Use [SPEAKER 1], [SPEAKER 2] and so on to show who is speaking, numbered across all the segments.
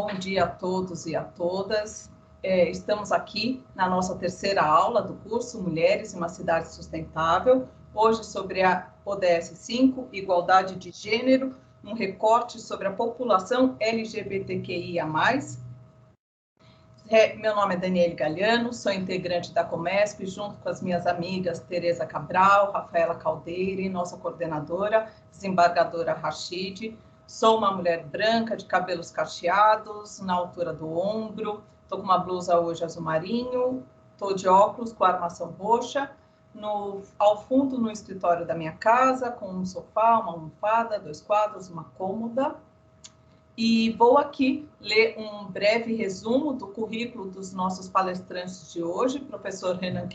[SPEAKER 1] Bom dia a todos e a todas. Estamos aqui na nossa terceira aula do curso Mulheres em uma Cidade Sustentável, hoje sobre a ODS 5, Igualdade de Gênero, um recorte sobre a população LGBTQIA+. Meu nome é Daniele Galhano, sou integrante da Comesp, junto com as minhas amigas Tereza Cabral, Rafaela Caldeira e nossa coordenadora, desembargadora Rachid. Sou uma mulher branca, de cabelos cacheados, na altura do ombro, estou com uma blusa hoje azul marinho, estou de óculos com armação roxa, ao fundo no escritório da minha casa, com um sofá, uma almofada, 2 quadros, uma cômoda. E vou aqui ler um breve resumo do currículo dos nossos palestrantes de hoje, professor Renan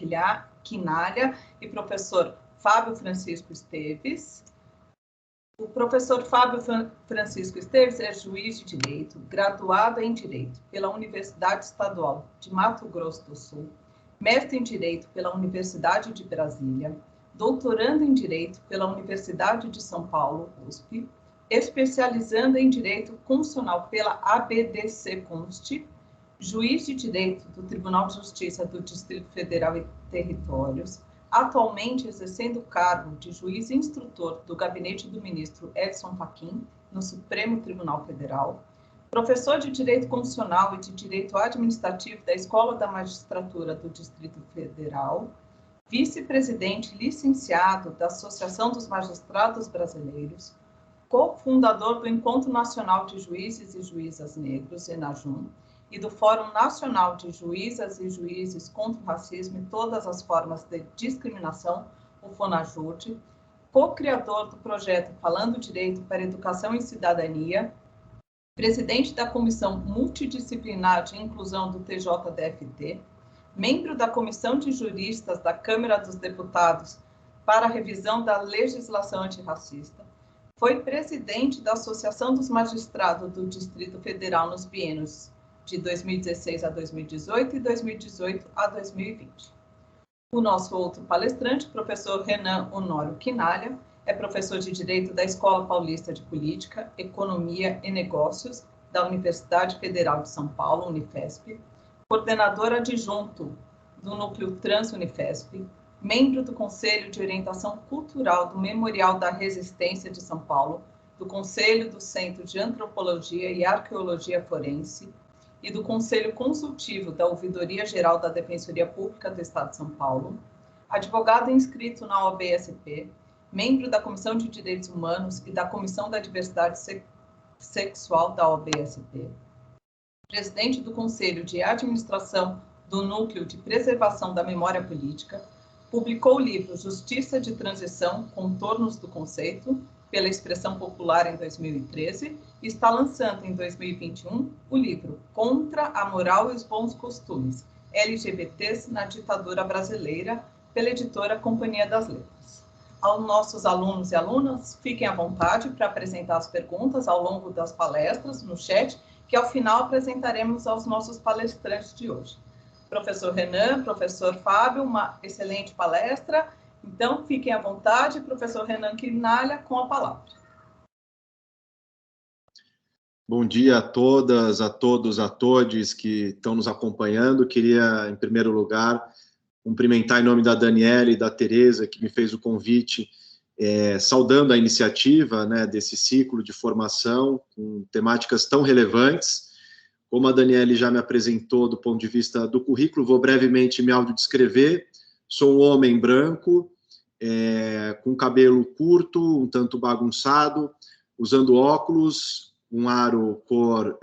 [SPEAKER 1] Quinalha e professor Fábio Francisco Esteves. O professor Fábio Francisco Esteves é juiz de Direito, graduado em Direito pela Universidade Estadual de Mato Grosso do Sul, mestre em Direito pela Universidade de Brasília, doutorando em Direito pela Universidade de São Paulo, USP, especializando em Direito Constitucional pela ABDC-Const, juiz de Direito do Tribunal de Justiça do Distrito Federal e Territórios, atualmente exercendo o cargo de juiz instrutor do gabinete do ministro Edson Fachin, no Supremo Tribunal Federal, professor de Direito Constitucional e de Direito Administrativo da Escola da Magistratura do Distrito Federal, vice-presidente licenciado da Associação dos Magistrados Brasileiros, cofundador do Encontro Nacional de Juízes e Juízas Negros, ENAJUN, e do Fórum Nacional de Juízas e Juízes contra o Racismo e Todas as Formas de Discriminação, o FONAJUD, co-criador do projeto Falando Direito para Educação e Cidadania, presidente da Comissão Multidisciplinar de Inclusão do TJDFT, membro da Comissão de Juristas da Câmara dos Deputados para a revisão da legislação antirracista, foi presidente da Associação dos Magistrados do Distrito Federal nos biênios de 2016 a 2018 e 2018 a 2020. O nosso outro palestrante, professor Renan Honório Quinalha, é professor de Direito da Escola Paulista de Política, Economia e Negócios da Universidade Federal de São Paulo, Unifesp, coordenador adjunto do Núcleo Trans Unifesp, membro do Conselho de Orientação Cultural do Memorial da Resistência de São Paulo, do Conselho do Centro de Antropologia e Arqueologia Forense e do Conselho Consultivo da Ouvidoria Geral da Defensoria Pública do Estado de São Paulo, advogado inscrito na OAB-SP, membro da Comissão de Direitos Humanos e da Comissão da Diversidade Sexual da OAB-SP, presidente do Conselho de Administração do Núcleo de Preservação da Memória Política, publicou o livro Justiça de Transição, Contornos do Conceito, pela Expressão Popular em 2013, e está lançando em 2021 o livro Contra a Moral e os Bons Costumes, LGBTs na Ditadura Brasileira, pela editora Companhia das Letras. Aos nossos alunos e alunas, fiquem à vontade para apresentar as perguntas ao longo das palestras, no chat, que ao final apresentaremos aos nossos palestrantes de hoje. Professor Renan, professor Fábio, uma excelente palestra. Então, fiquem à vontade, professor Renan Quinalha, com a palavra.
[SPEAKER 2] Bom dia a todas, a todos, a todes que estão nos acompanhando. Queria, em primeiro lugar, cumprimentar em nome da Daniele e da Tereza, que me fez o convite, saudando a iniciativa, né, desse ciclo de formação com temáticas tão relevantes. Como a Daniele já me apresentou do ponto de vista do currículo, vou brevemente me autodescrever. Sou um homem branco, com cabelo curto, um tanto bagunçado, usando óculos, um aro cor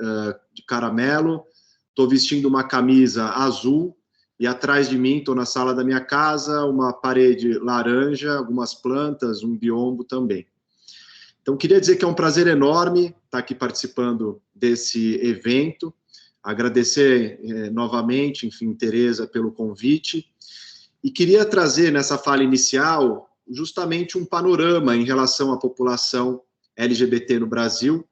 [SPEAKER 2] de caramelo. Estou vestindo uma camisa azul e atrás de mim, estou na sala da minha casa, uma parede laranja, algumas plantas, um biombo também. Então, queria dizer que é um prazer enorme estar aqui participando desse evento. Agradecer novamente, enfim, Tereza, pelo convite. E queria trazer nessa fala inicial justamente um panorama em relação à população LGBT no Brasil.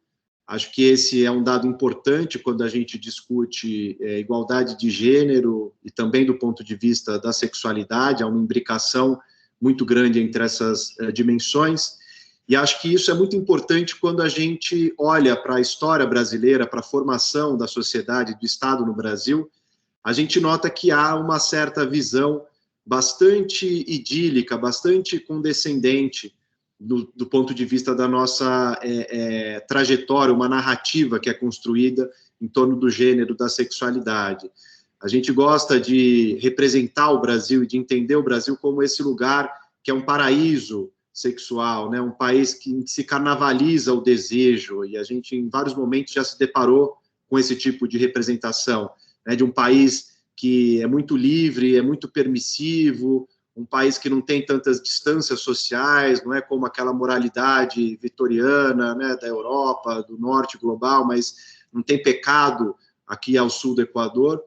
[SPEAKER 2] Acho que esse é um dado importante quando a gente discute igualdade de gênero e também do ponto de vista da sexualidade. Há uma imbricação muito grande entre essas dimensões. E acho que isso é muito importante quando a gente olha para a história brasileira, para a formação da sociedade, do Estado no Brasil, a gente nota que há uma certa visão bastante idílica, bastante condescendente do ponto de vista da nossa trajetória, uma narrativa que é construída em torno do gênero, da sexualidade. A gente gosta de representar o Brasil e de entender o Brasil como esse lugar que é um paraíso sexual, né? Um país que se carnavaliza o desejo, e a gente, em vários momentos, já se deparou com esse tipo de representação, né? De um país que é muito livre, é muito permissivo, um país que não tem tantas distâncias sociais, não é como aquela moralidade vitoriana, né, da Europa, do norte global, mas não tem pecado aqui ao sul do Equador.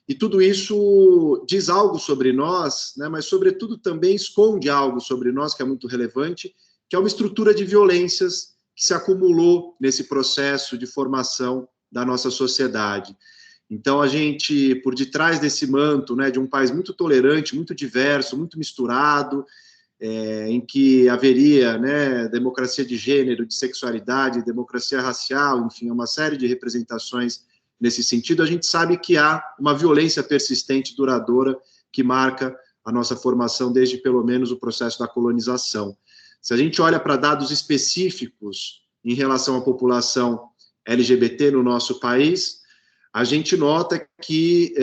[SPEAKER 2] E tudo isso diz algo sobre nós, né, mas, sobretudo, também esconde algo sobre nós que é muito relevante, que é uma estrutura de violências que se acumulou nesse processo de formação da nossa sociedade. Então, a gente, por detrás desse manto, né, de um país muito tolerante, muito diverso, muito misturado, em que haveria, né, democracia de gênero, de sexualidade, democracia racial, enfim, uma série de representações nesse sentido, a gente sabe que há uma violência persistente, duradoura, que marca a nossa formação desde, pelo menos, o processo da colonização. Se a gente olha para dados específicos em relação à população LGBT no nosso país, a gente nota que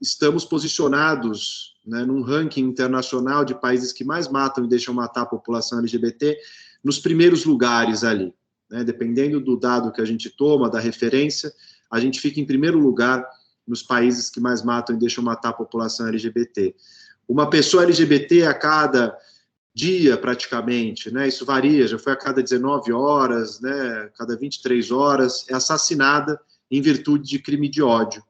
[SPEAKER 2] estamos posicionados, né, num ranking internacional de países que mais matam e deixam matar a população LGBT, nos primeiros lugares ali, né, dependendo do dado que a gente toma, da referência, a gente fica em primeiro lugar nos países que mais matam e deixam matar a população LGBT. Uma pessoa LGBT a cada dia, praticamente, né, isso varia, já foi a cada 19 horas, né, a cada 23 horas, é assassinada em virtude de crime de ódio.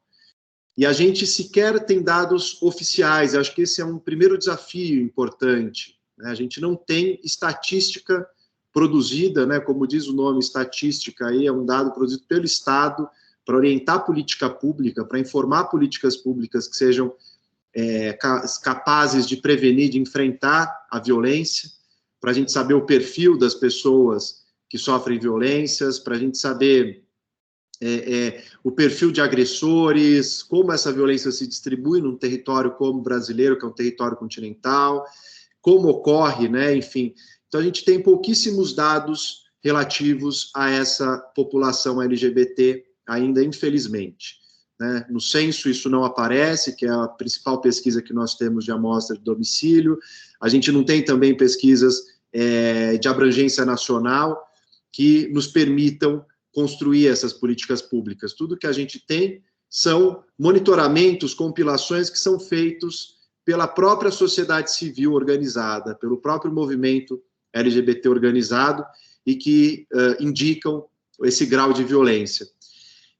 [SPEAKER 2] E a gente sequer tem dados oficiais, eu acho que esse é um primeiro desafio importante, né? A gente não tem estatística produzida, né, como diz o nome, estatística, aí é um dado produzido pelo Estado para orientar política pública, para informar políticas públicas que sejam capazes de prevenir, de enfrentar a violência, para a gente saber o perfil das pessoas que sofrem violências, para a gente saber o perfil de agressores, como essa violência se distribui num território como o brasileiro, que é um território continental, como ocorre, né, enfim. Então, a gente tem pouquíssimos dados relativos a essa população LGBT ainda, infelizmente, né? No censo isso não aparece, que é a principal pesquisa que nós temos de amostra de domicílio. A gente não tem também pesquisas de abrangência nacional que nos permitam construir essas políticas públicas. Tudo que a gente tem são monitoramentos, compilações que são feitos pela própria sociedade civil organizada, pelo próprio movimento LGBT organizado, e que indicam esse grau de violência.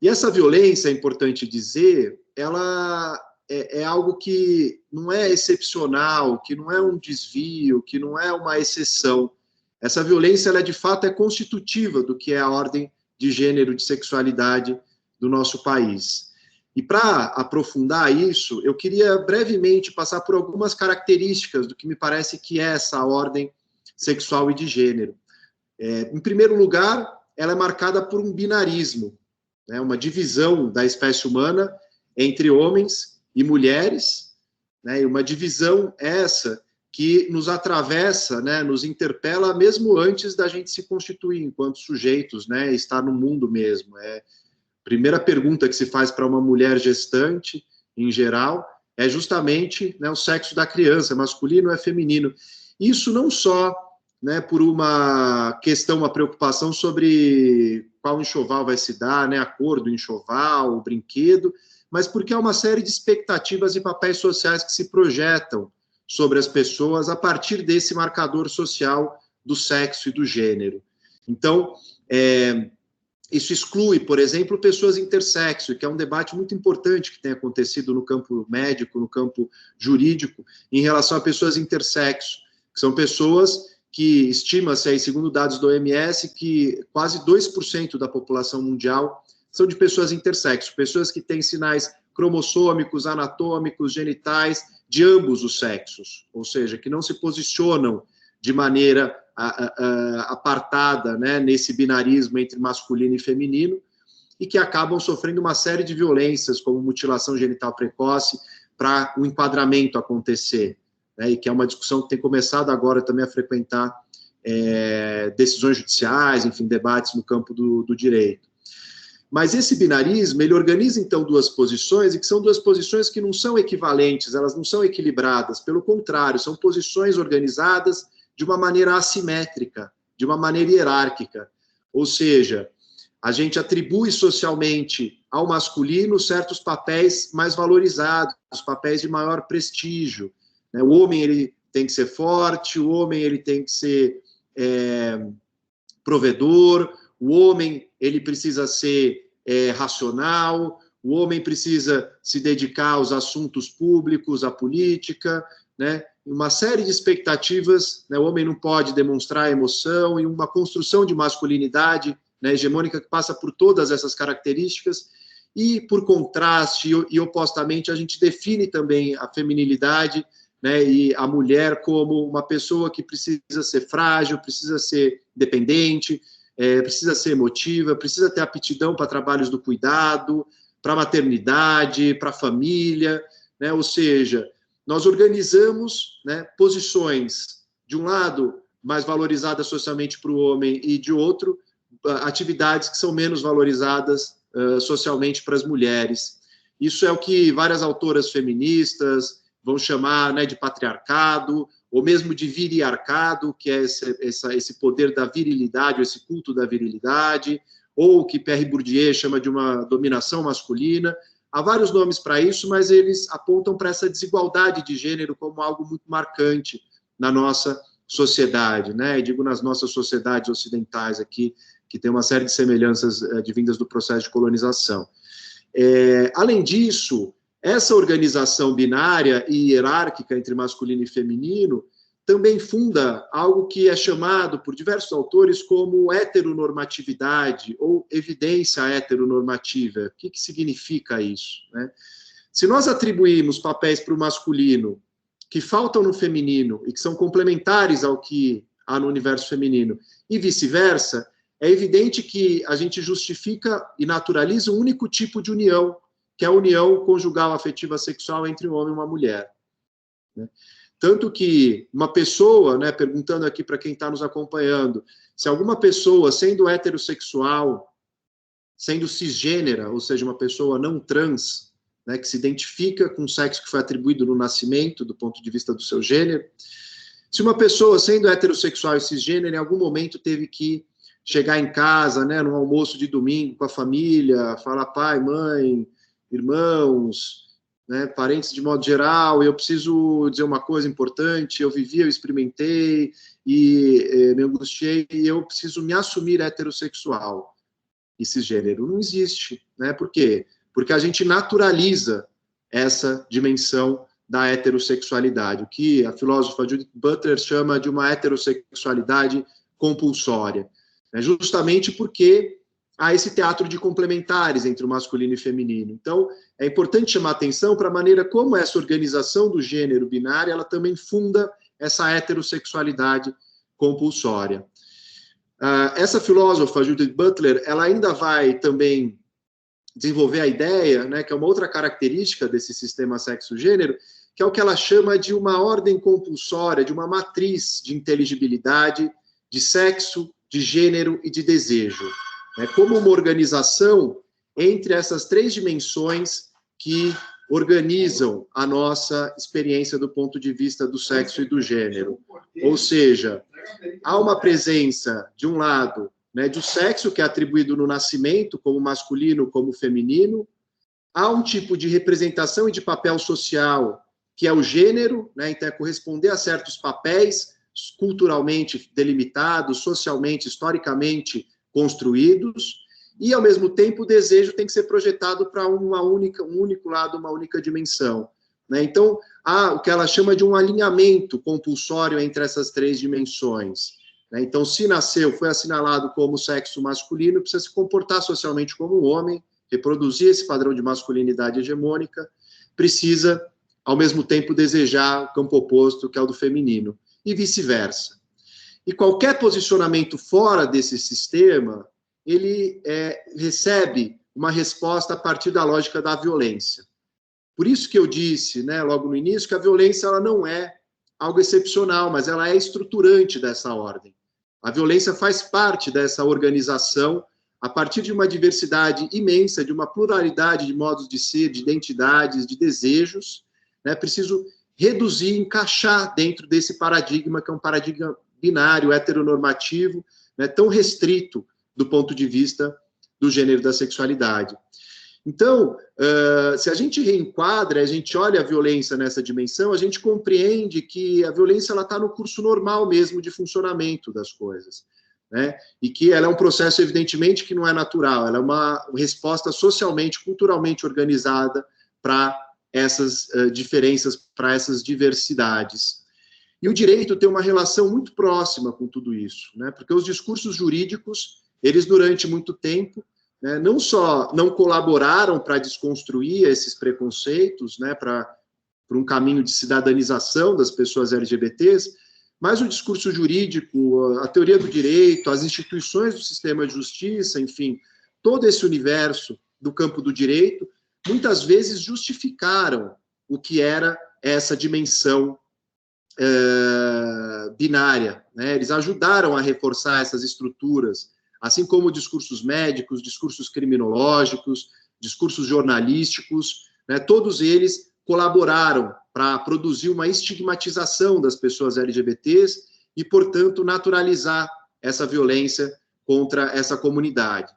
[SPEAKER 2] E essa violência, é importante dizer, ela é algo que não é excepcional, que não é um desvio, que não é uma exceção. Essa violência, ela de fato é constitutiva do que é a ordem de gênero, de sexualidade do nosso país. E para aprofundar isso, eu queria brevemente passar por algumas características do que me parece que é essa ordem sexual e de gênero. Em primeiro lugar, ela é marcada por um binarismo, né, uma divisão da espécie humana entre homens e mulheres, né, e uma divisão essa que nos atravessa, né, nos interpela mesmo antes da gente se constituir enquanto sujeitos, né, estar no mundo mesmo. A primeira pergunta que se faz para uma mulher gestante, em geral, é justamente, né, o sexo da criança, masculino ou feminino. Isso não só, né, por uma questão, uma preocupação sobre qual enxoval vai se dar, né, a cor do enxoval, o brinquedo, mas porque há uma série de expectativas e papéis sociais que se projetam sobre as pessoas a partir desse marcador social do sexo e do gênero. Então, isso exclui, por exemplo, pessoas intersexo, que é um debate muito importante que tem acontecido no campo médico, no campo jurídico, em relação a pessoas intersexo, que são pessoas que estima-se, aí, segundo dados do OMS, que quase 2% da população mundial são de pessoas intersexo, pessoas que têm sinais cromossômicos, anatômicos, genitais, de ambos os sexos, ou seja, que não se posicionam de maneira apartada, né, nesse binarismo entre masculino e feminino, e que acabam sofrendo uma série de violências, como mutilação genital precoce, para o enquadramento acontecer, né, e que é uma discussão que tem começado agora também a frequentar decisões judiciais, enfim, debates no campo do direito. Mas esse binarismo, ele organiza, então, duas posições, e que são duas posições que não são equivalentes, elas não são equilibradas, pelo contrário, são posições organizadas de uma maneira assimétrica, de uma maneira hierárquica. Ou seja, a gente atribui socialmente ao masculino certos papéis mais valorizados, papéis de maior prestígio, né? O homem, ele tem que ser forte, o homem, ele tem que ser provedor, o homem, ele precisa ser racional, o homem precisa se dedicar aos assuntos públicos, à política, né? Uma série de expectativas, né? O homem não pode demonstrar emoção, e uma construção de masculinidade, né, hegemônica, que passa por todas essas características, e, por contraste e opostamente, a gente define também a feminilidade, né, e a mulher como uma pessoa que precisa ser frágil, precisa ser dependente, precisa ser emotiva, precisa ter aptidão para trabalhos do cuidado, para a maternidade, para a família, né? Ou seja, nós organizamos, né, posições, de um lado, mais valorizadas socialmente para o homem, e de outro, atividades que são menos valorizadas socialmente para as mulheres. Isso é o que várias autoras feministas vão chamar, né, de patriarcado, ou mesmo de viriarcado, que é esse poder da virilidade, ou esse culto da virilidade, ou o que Pierre Bourdieu chama de uma dominação masculina. Há vários nomes para isso, mas eles apontam para essa desigualdade de gênero como algo muito marcante na nossa sociedade, né? E digo nas nossas sociedades ocidentais aqui, que tem uma série de semelhanças advindas do processo de colonização. Além disso, essa organização binária e hierárquica entre masculino e feminino também funda algo que é chamado por diversos autores como heteronormatividade ou evidência heteronormativa. O que significa isso, né? Se nós atribuímos papéis para o masculino que faltam no feminino e que são complementares ao que há no universo feminino e vice-versa, é evidente que a gente justifica e naturaliza um único tipo de união, que é a união conjugal afetiva sexual entre um homem e uma mulher, né? Tanto que uma pessoa, né, perguntando aqui para quem está nos acompanhando, se alguma pessoa, sendo heterossexual, sendo cisgênera, ou seja, uma pessoa não trans, né, que se identifica com o sexo que foi atribuído no nascimento, do ponto de vista do seu gênero, se uma pessoa, sendo heterossexual e cisgênera, em algum momento teve que chegar em casa, né, num almoço de domingo com a família, falar pai, mãe, irmãos, né, parentes de modo geral, eu preciso dizer uma coisa importante, eu vivi, eu experimentei, e me angustiei, e eu preciso me assumir heterossexual e cisgênero. Não existe, né? Por quê? Porque a gente naturaliza essa dimensão da heterossexualidade, o que a filósofa Judith Butler chama de uma heterossexualidade compulsória, né? Justamente porque há esse teatro de complementares entre o masculino e o feminino. Então, é importante chamar atenção para a maneira como essa organização do gênero binário, ela também funda essa heterossexualidade compulsória. Essa filósofa, Judith Butler, ela ainda vai também desenvolver a ideia, né, que é uma outra característica desse sistema sexo-gênero, que é o que ela chama de uma ordem compulsória, de uma matriz de inteligibilidade, de sexo, de gênero e de desejo, né, como uma organização entre essas três dimensões que organizam a nossa experiência do ponto de vista do sexo e do gênero. Ou seja, há uma presença, de um lado, né, do sexo, que é atribuído no nascimento, como masculino, como feminino. Há um tipo de representação e de papel social, que é o gênero, né, então é corresponder a certos papéis culturalmente delimitados, socialmente, historicamente construídos, e, ao mesmo tempo, o desejo tem que ser projetado para um único lado, uma única dimensão, né? Então, há o que ela chama de um alinhamento compulsório entre essas três dimensões, né? Então, se nasceu, foi assinalado como sexo masculino, precisa se comportar socialmente como um homem, reproduzir esse padrão de masculinidade hegemônica, precisa, ao mesmo tempo, desejar o campo oposto, que é o do feminino, e vice-versa. E qualquer posicionamento fora desse sistema, ele recebe uma resposta a partir da lógica da violência. Por isso que eu disse, né, logo no início, que a violência ela não é algo excepcional, mas ela é estruturante dessa ordem. A violência faz parte dessa organização a partir de uma diversidade imensa, de uma pluralidade de modos de ser, de identidades, de desejos, né? Preciso reduzir, encaixar dentro desse paradigma, que é um paradigma binário, heteronormativo, né, tão restrito do ponto de vista do gênero e da sexualidade. Então, se a gente reenquadra, a gente olha a violência nessa dimensão, a gente compreende que a violência está no curso normal mesmo de funcionamento das coisas, né? E que ela é um processo, evidentemente, que não é natural, ela é uma resposta socialmente, culturalmente organizada para essas diferenças, para essas diversidades. E o direito tem uma relação muito próxima com tudo isso, né? Porque os discursos jurídicos, eles durante muito tempo, né, não só não colaboraram para desconstruir esses preconceitos, né, para um caminho de cidadanização das pessoas LGBTs, mas o discurso jurídico, a teoria do direito, as instituições do sistema de justiça, enfim, todo esse universo do campo do direito, muitas vezes justificaram o que era essa dimensão binária, né? Eles ajudaram a reforçar essas estruturas, assim como discursos médicos, discursos criminológicos, discursos jornalísticos, né? Todos eles colaboraram para produzir uma estigmatização das pessoas LGBTs e, portanto, naturalizar essa violência contra essa comunidade.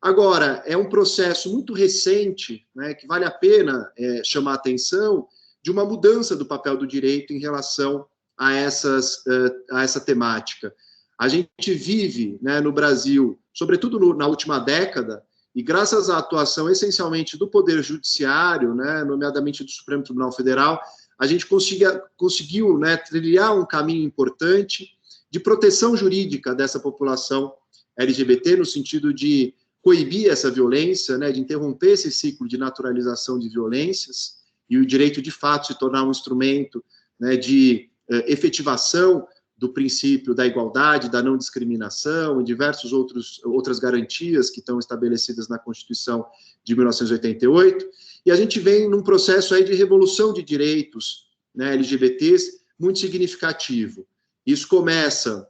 [SPEAKER 2] Agora, é um processo muito recente, né, que vale a pena chamar a atenção, de uma mudança do papel do direito em relação a essa temática. A gente vive, né, no Brasil, sobretudo na última década, e graças à atuação essencialmente do Poder Judiciário, né, nomeadamente do Supremo Tribunal Federal, a gente conseguiu, né, trilhar um caminho importante de proteção jurídica dessa população LGBT, no sentido de coibir essa violência, né, de interromper esse ciclo de naturalização de violências, e o direito, de fato, se tornar um instrumento, né, de efetivação do princípio da igualdade, da não discriminação e diversas outras garantias que estão estabelecidas na Constituição de 1988, e a gente vem num processo aí de revolução de direitos, né, LGBTs muito significativo. Isso começa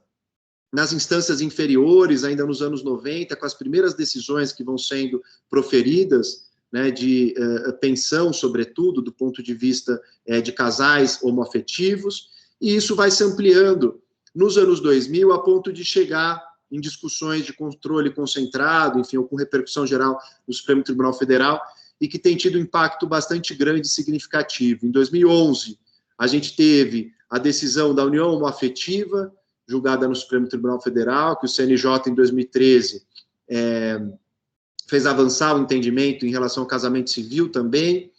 [SPEAKER 2] nas instâncias inferiores, ainda nos anos 90, com as primeiras decisões que vão sendo proferidas, né, de pensão, sobretudo, do ponto de vista de casais homoafetivos, e isso vai se ampliando nos anos 2000, a ponto de chegar em discussões de controle concentrado, enfim, ou com repercussão geral no Supremo Tribunal Federal, e que tem tido um impacto bastante grande e significativo. Em 2011, a gente teve a decisão da união homoafetiva, julgada no Supremo Tribunal Federal, que o CNJ, em 2013, fez avançar o entendimento em relação ao casamento civil também.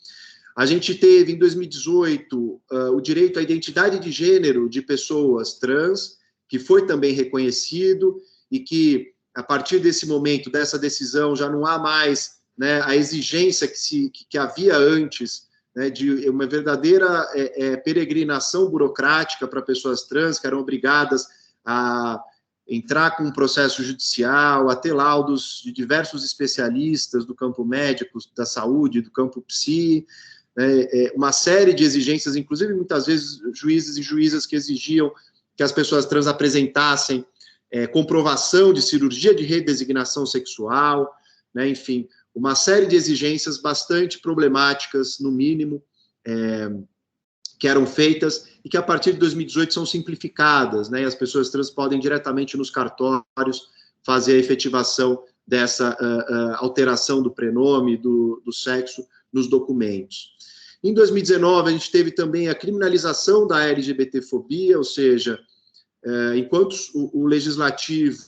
[SPEAKER 2] A gente teve, em 2018, o direito à identidade de gênero de pessoas trans, que foi também reconhecido, e que, a partir desse momento, dessa decisão, já não há mais, né, a exigência que havia antes, né, de uma verdadeira peregrinação burocrática para pessoas trans, que eram obrigadas a entrar com um processo judicial, a ter laudos de diversos especialistas do campo médico, da saúde, do campo psi, uma série de exigências, inclusive muitas vezes juízes e juízas que exigiam que as pessoas trans apresentassem comprovação de cirurgia de redesignação sexual, né, enfim, uma série de exigências bastante problemáticas, no mínimo, que eram feitas e que a partir de 2018 são simplificadas, né, e as pessoas trans podem diretamente nos cartórios fazer a efetivação dessa alteração do prenome, do sexo nos documentos. Em 2019, a gente teve também a criminalização da LGBTfobia, ou seja, enquanto o legislativo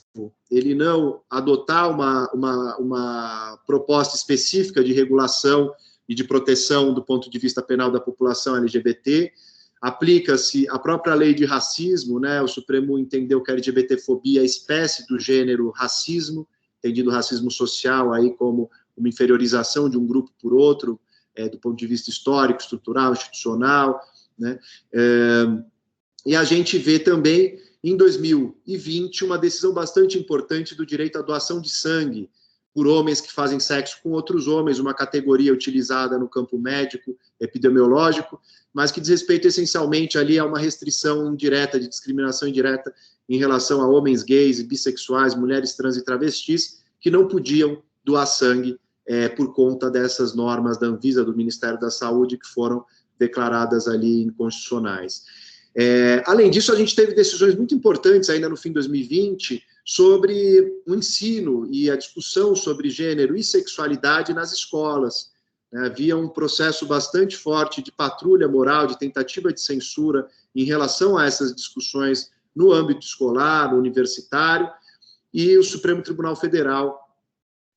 [SPEAKER 2] ele não adotar uma proposta específica de regulação e de proteção do ponto de vista penal da população LGBT, aplica-se a própria lei de racismo, né? O Supremo entendeu que a LGBTfobia é a espécie do gênero racismo, entendido racismo social aí como uma inferiorização de um grupo por outro, do ponto de vista histórico, estrutural, institucional, né? E a gente vê também, em 2020, uma decisão bastante importante do direito à doação de sangue por homens que fazem sexo com outros homens, uma categoria utilizada no campo médico, epidemiológico, mas que diz respeito essencialmente ali a uma restrição indireta, de discriminação indireta em relação a homens gays e bissexuais, mulheres trans e travestis, que não podiam doar sangue por conta dessas normas da Anvisa, do Ministério da Saúde, que foram declaradas ali inconstitucionais. Além disso, a gente teve decisões muito importantes ainda no fim de 2020 sobre o ensino e a discussão sobre gênero e sexualidade nas escolas. Havia um processo bastante forte de patrulha moral, de tentativa de censura em relação a essas discussões no âmbito escolar, no universitário, e o Supremo Tribunal Federal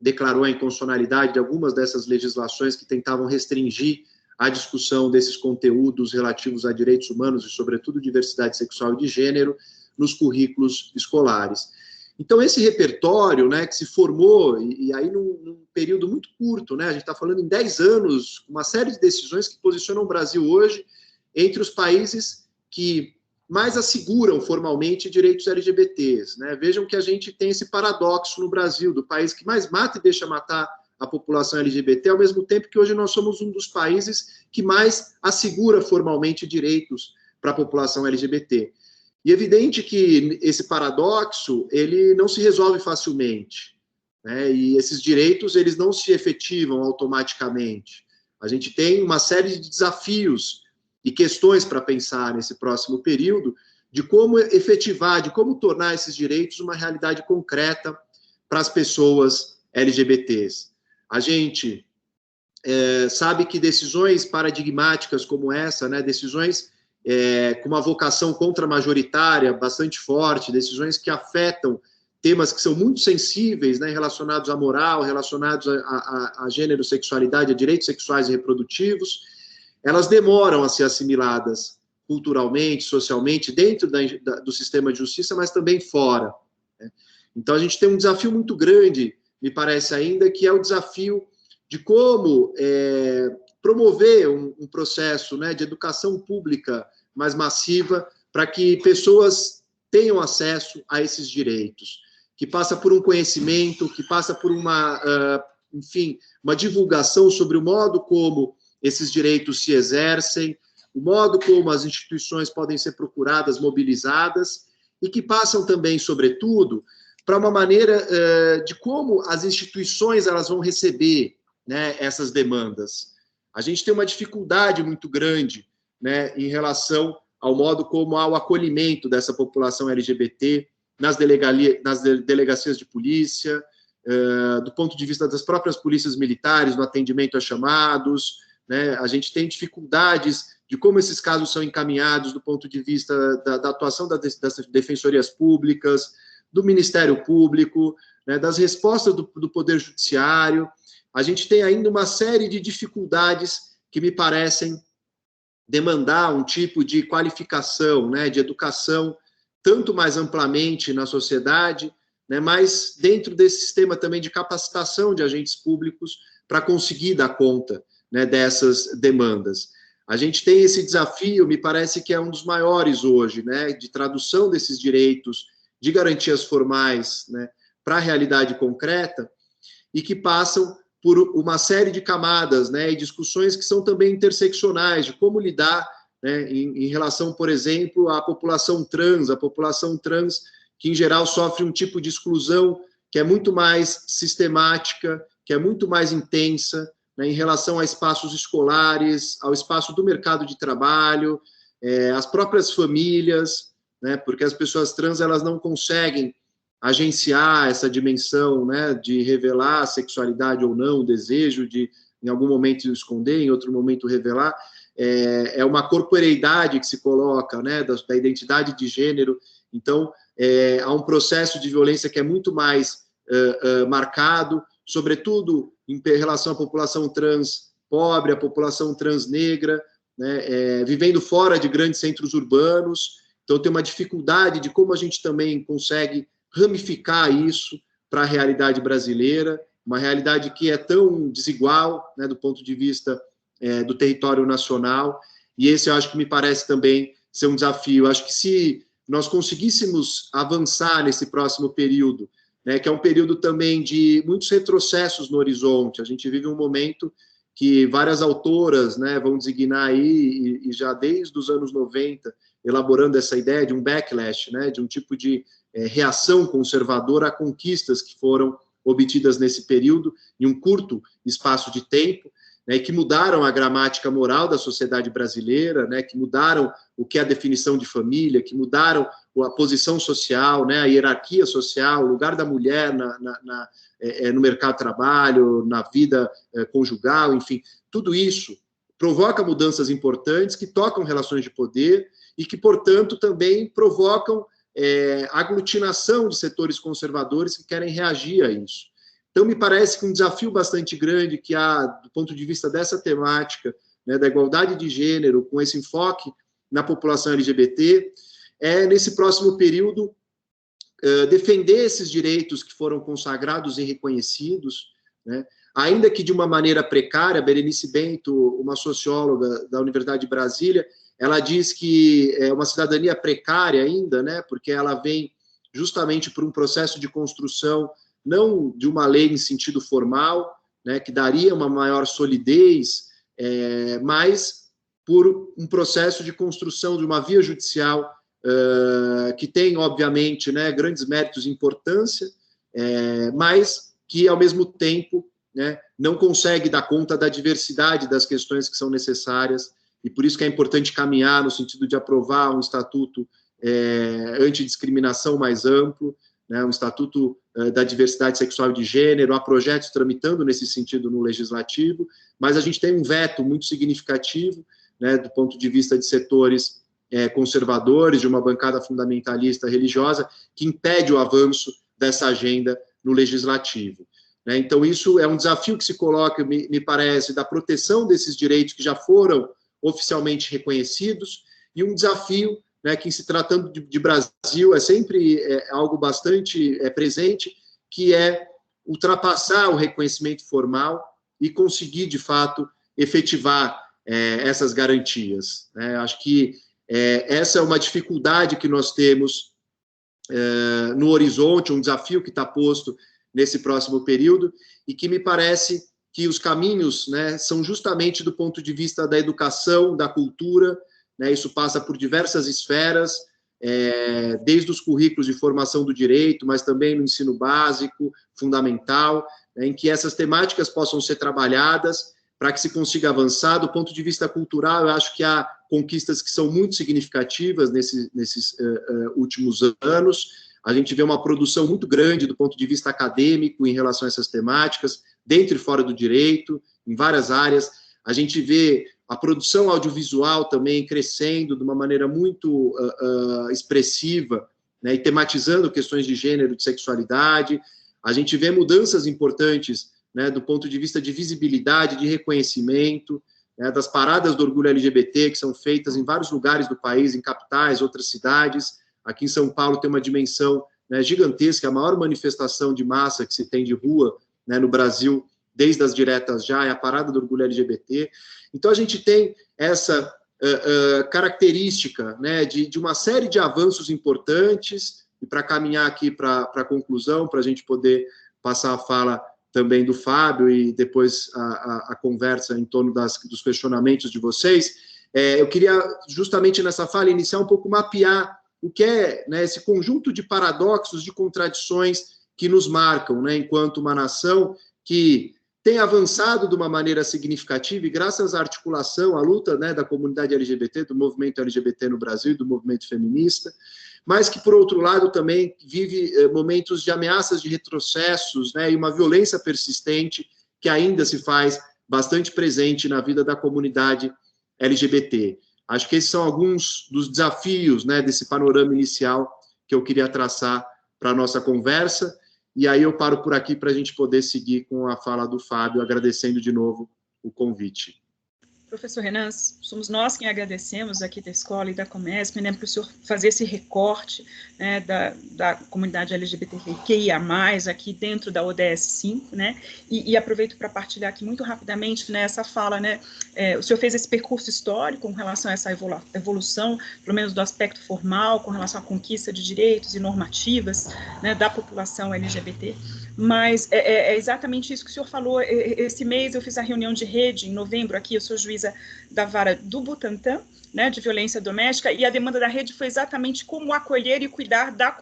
[SPEAKER 2] declarou a inconstitucionalidade de algumas dessas legislações que tentavam restringir a discussão desses conteúdos relativos a direitos humanos e, sobretudo, diversidade sexual e de gênero nos currículos escolares. Então, esse repertório, né, que se formou, e aí num período muito curto, né, a gente está falando em 10 anos, uma série de decisões que posicionam o Brasil hoje entre os países que mais asseguram formalmente direitos LGBTs. Né? Vejam que a gente tem esse paradoxo no Brasil, do país que mais mata e deixa matar a população LGBT, ao mesmo tempo que hoje nós somos um dos países que mais assegura formalmente direitos para a população LGBT. E é evidente que esse paradoxo, ele não se resolve facilmente, né? E esses direitos, eles não se efetivam automaticamente. A gente tem uma série de desafios e questões para pensar nesse próximo período, de como efetivar, de como tornar esses direitos uma realidade concreta para as pessoas LGBTs. A gente sabe que decisões paradigmáticas como essa, né, decisões com uma vocação contramajoritária bastante forte, decisões que afetam temas que são muito sensíveis, né, relacionados à moral, relacionados a gênero, sexualidade, a direitos sexuais e reprodutivos, elas demoram a ser assimiladas culturalmente, socialmente, dentro do sistema de justiça, mas também fora. Né? Então, a gente tem um desafio muito grande, me parece ainda, que é o desafio de como promover um processo, né, de educação pública mais massiva para que pessoas tenham acesso a esses direitos, que passa por um conhecimento, que passa por uma divulgação sobre o modo como esses direitos se exercem, o modo como as instituições podem ser procuradas, mobilizadas, e que passam também, sobretudo, para uma maneira de como as instituições elas vão receber, né, essas demandas. A gente tem uma dificuldade muito grande, né, em relação ao modo como há o acolhimento dessa população LGBT nas delegacias de polícia, do ponto de vista das próprias polícias militares, no atendimento a chamados, né, a gente tem dificuldades de como esses casos são encaminhados do ponto de vista da atuação das defensorias públicas, do Ministério Público, né, das respostas do Poder Judiciário. A gente tem ainda uma série de dificuldades que me parecem demandar um tipo de qualificação, né, de educação, tanto mais amplamente na sociedade, né, mas dentro desse sistema também de capacitação de agentes públicos para conseguir dar conta, né, dessas demandas. A gente tem esse desafio, me parece que é um dos maiores hoje, né, de tradução desses direitos, de garantias formais, né, para a realidade concreta, e que passam por uma série de camadas, né, e discussões que são também interseccionais, de como lidar, né, em relação, por exemplo, à população trans que, em geral, sofre um tipo de exclusão que é muito mais sistemática, que é muito mais intensa, né, em relação a espaços escolares, ao espaço do mercado de trabalho, às próprias famílias, né, porque as pessoas trans elas não conseguem agenciar essa dimensão, né, de revelar a sexualidade ou não, o desejo de, em algum momento, esconder, em outro momento, revelar. É uma corporeidade que se coloca, né, da identidade de gênero. Então, há um processo de violência que é muito mais marcado, sobretudo em relação à população trans pobre, à população trans negra, né, vivendo fora de grandes centros urbanos. Então, tem uma dificuldade de como a gente também consegue ramificar isso para a realidade brasileira, uma realidade que é tão desigual, né, do ponto de vista do território nacional, e esse eu acho que me parece também ser um desafio. Acho que se nós conseguíssemos avançar nesse próximo período, né, que é um período também de muitos retrocessos no horizonte. A gente vive um momento que várias autoras, né, vão designar aí, e já desde os anos 90, elaborando essa ideia de um backlash, né, de um tipo de reação conservadora a conquistas que foram obtidas nesse período, em um curto espaço de tempo, né, que mudaram a gramática moral da sociedade brasileira, né, que mudaram o que é a definição de família, que mudaram a posição social, né, a hierarquia social, o lugar da mulher no mercado de trabalho, na vida conjugal, enfim, tudo isso provoca mudanças importantes que tocam relações de poder e que, portanto, também provocam aglutinação de setores conservadores que querem reagir a isso. Então, me parece que um desafio bastante grande que há, do ponto de vista dessa temática, né, da igualdade de gênero, com esse enfoque na população LGBT, é, nesse próximo período, defender esses direitos que foram consagrados e reconhecidos, né, ainda que de uma maneira precária. Berenice Bento, uma socióloga da Universidade de Brasília, ela diz que é uma cidadania precária ainda, né, porque ela vem justamente por um processo de construção, não de uma lei em sentido formal, né, que daria uma maior solidez, mas por um processo de construção de uma via judicial que tem, obviamente, né, grandes méritos e importância, mas que, ao mesmo tempo, né, não consegue dar conta da diversidade das questões que são necessárias, e por isso que é importante caminhar no sentido de aprovar um estatuto antidiscriminação mais amplo, né, um estatuto da diversidade sexual e de gênero. Há projetos tramitando nesse sentido no legislativo, mas a gente tem um veto muito significativo, né, do ponto de vista de setores conservadores, de uma bancada fundamentalista religiosa, que impede o avanço dessa agenda no legislativo. Né? Então, isso é um desafio que se coloca, me parece, da proteção desses direitos que já foram oficialmente reconhecidos, e um desafio, né, que, se tratando de Brasil, é sempre algo bastante presente, que é ultrapassar o reconhecimento formal e conseguir, de fato, efetivar essas garantias. Né? Acho que essa é uma dificuldade que nós temos no horizonte, um desafio que está posto nesse próximo período, e que me parece que os caminhos, né, são justamente do ponto de vista da educação, da cultura, né, isso passa por diversas esferas, desde os currículos de formação do direito, mas também no ensino básico, fundamental, né, em que essas temáticas possam ser trabalhadas para que se consiga avançar. Do ponto de vista cultural, eu acho que há conquistas que são muito significativas nesses últimos anos. A gente vê uma produção muito grande do ponto de vista acadêmico em relação a essas temáticas, dentro e fora do direito, em várias áreas. A gente vê a produção audiovisual também crescendo de uma maneira muito expressiva, né, e tematizando questões de gênero, de sexualidade. A gente vê mudanças importantes, né, do ponto de vista de visibilidade, de reconhecimento, né, das paradas do orgulho LGBT, que são feitas em vários lugares do país, em capitais, outras cidades. Aqui em São Paulo tem uma dimensão, né, gigantesca, a maior manifestação de massa que se tem de rua, né, no Brasil, desde as diretas já, é a parada do orgulho LGBT. Então, a gente tem essa característica, né, de uma série de avanços importantes, e para caminhar aqui para a conclusão, para a gente poder passar a fala também do Fábio e depois a conversa em torno dos questionamentos de vocês, eu queria, justamente nessa fala, iniciar um pouco, mapear o que é, né, esse conjunto de paradoxos, de contradições que nos marcam, né, enquanto uma nação que tem avançado de uma maneira significativa, e graças à articulação, à luta, né, da comunidade LGBT, do movimento LGBT no Brasil, do movimento feminista, mas que, por outro lado, também vive momentos de ameaças de retrocessos, né, e uma violência persistente que ainda se faz bastante presente na vida da comunidade LGBT. Acho que esses são alguns dos desafios, né, desse panorama inicial que eu queria traçar para a nossa conversa, e aí eu paro por aqui para a gente poder seguir com a fala do Fábio, agradecendo de novo o convite.
[SPEAKER 3] Professor Renan, somos nós quem agradecemos aqui da escola e da Comesp, né, para o senhor fazer esse recorte, né, da comunidade LGBTQIA+, aqui dentro da ODS 5, né, e aproveito para partilhar aqui muito rapidamente, né, essa fala, né, o senhor fez esse percurso histórico com relação a essa evolução, pelo menos do aspecto formal, com relação à conquista de direitos e normativas, né, da população LGBT, mas é exatamente isso que o senhor falou. Esse mês eu fiz a reunião de rede, em novembro, aqui, eu sou juíza da vara do Butantã, né, de violência doméstica, e a demanda da rede foi exatamente como acolher e cuidar da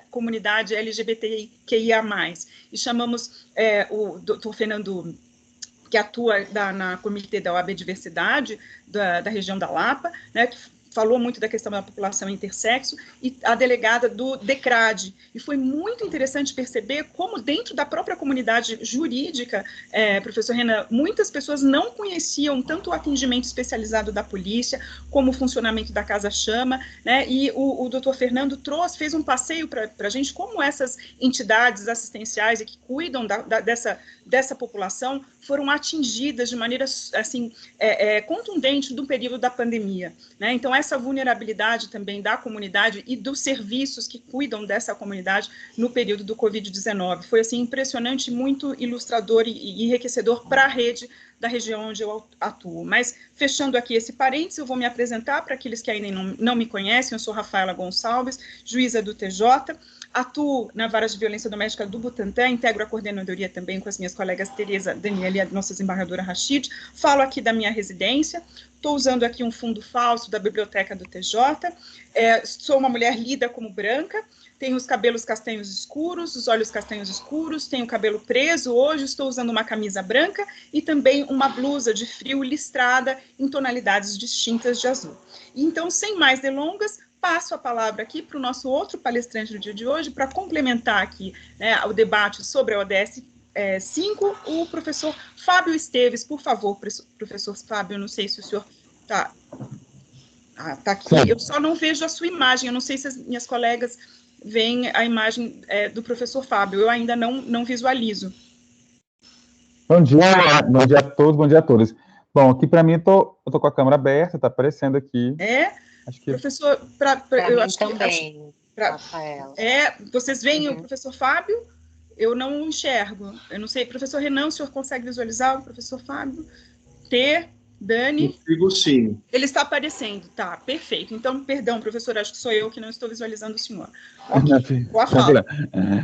[SPEAKER 3] comunidade LGBTQIA+. E chamamos o doutor Fernando, que atua na comitê da OAB Diversidade, da região da Lapa, né, que falou muito da questão da população intersexo, e a delegada do DECRAD. E foi muito interessante perceber como, dentro da própria comunidade jurídica, professor Renan, muitas pessoas não conheciam tanto o atendimento especializado da polícia, como o funcionamento da Casa Chama, né? E o doutor Fernando fez um passeio para a gente, como essas entidades assistenciais e que cuidam dessa população foram atingidas de maneira assim, contundente no período da pandemia, né? Então, essa vulnerabilidade também da comunidade e dos serviços que cuidam dessa comunidade no período do Covid-19 foi assim, impressionante, muito ilustrador e enriquecedor para a rede da região onde eu atuo. Mas, fechando aqui esse parênteses, eu vou me apresentar para aqueles que ainda não me conhecem. Eu sou Rafaela Gonçalves, juíza do TJ, atuo na vara de violência doméstica do Butantã, integro a coordenadoria também com as minhas colegas Tereza, Daniela e a nossa desembargadora Rachid, falo aqui da minha residência, estou usando aqui um fundo falso da biblioteca do TJ, sou uma mulher lida como branca, tenho os cabelos castanhos escuros, os olhos castanhos escuros, tenho o cabelo preso, hoje estou usando uma camisa branca e também uma blusa de frio listrada em tonalidades distintas de azul. Então, sem mais delongas, passo a palavra aqui para o nosso outro palestrante do dia de hoje, para complementar aqui, né, o debate sobre a ODS 5, o professor Fábio Esteves. Por favor, professor Fábio, não sei se o senhor está aqui, sim. Eu só não vejo a sua imagem, eu não sei se as minhas colegas veem a imagem do professor Fábio, eu ainda não visualizo.
[SPEAKER 4] Bom dia a todos, bom dia a todas. Bom, aqui para mim, eu tô com a câmera aberta, está aparecendo aqui.
[SPEAKER 3] Acho que... Professor,
[SPEAKER 5] eu acho também, Rafaela.
[SPEAKER 3] Vocês veem o professor Fábio? Eu não enxergo. Eu não sei, professor Renan, o senhor consegue visualizar o professor Fábio? Dani?
[SPEAKER 2] Consigo, sim.
[SPEAKER 3] Ele está aparecendo, tá, perfeito. Então, perdão, professor, acho que sou eu que não estou visualizando o senhor. Okay. Boa fala.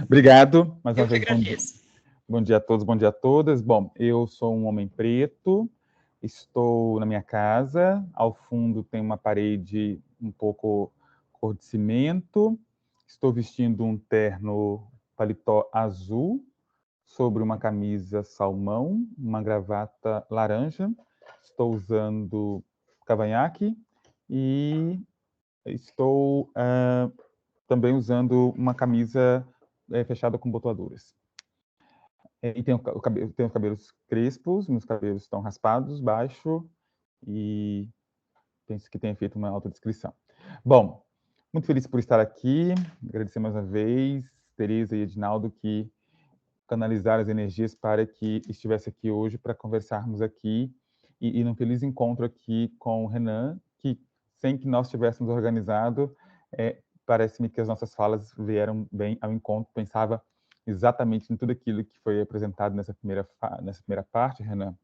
[SPEAKER 4] Obrigado. Mais uma
[SPEAKER 3] vez, agradeço.
[SPEAKER 4] Bom dia a todos, bom dia a todas. Bom, eu sou um homem preto, estou na minha casa, ao fundo tem uma parede um pouco cor de cimento, estou vestindo um terno paletó azul, sobre uma camisa salmão, uma gravata laranja, estou usando cavanhaque e estou também usando uma camisa fechada com botoaduras. E tenho os cabelos crespos, meus cabelos estão raspados, baixo, e penso que tenha feito uma autodescrição. Bom, muito feliz por estar aqui, agradecer mais uma vez, Tereza e Edinaldo, que canalizaram as energias para que estivesse aqui hoje, para conversarmos aqui, e num feliz encontro aqui com o Renan, que, sem que nós tivéssemos organizado, parece-me que as nossas falas vieram bem ao encontro, pensava exatamente em tudo aquilo que foi apresentado nessa primeira parte, Renan.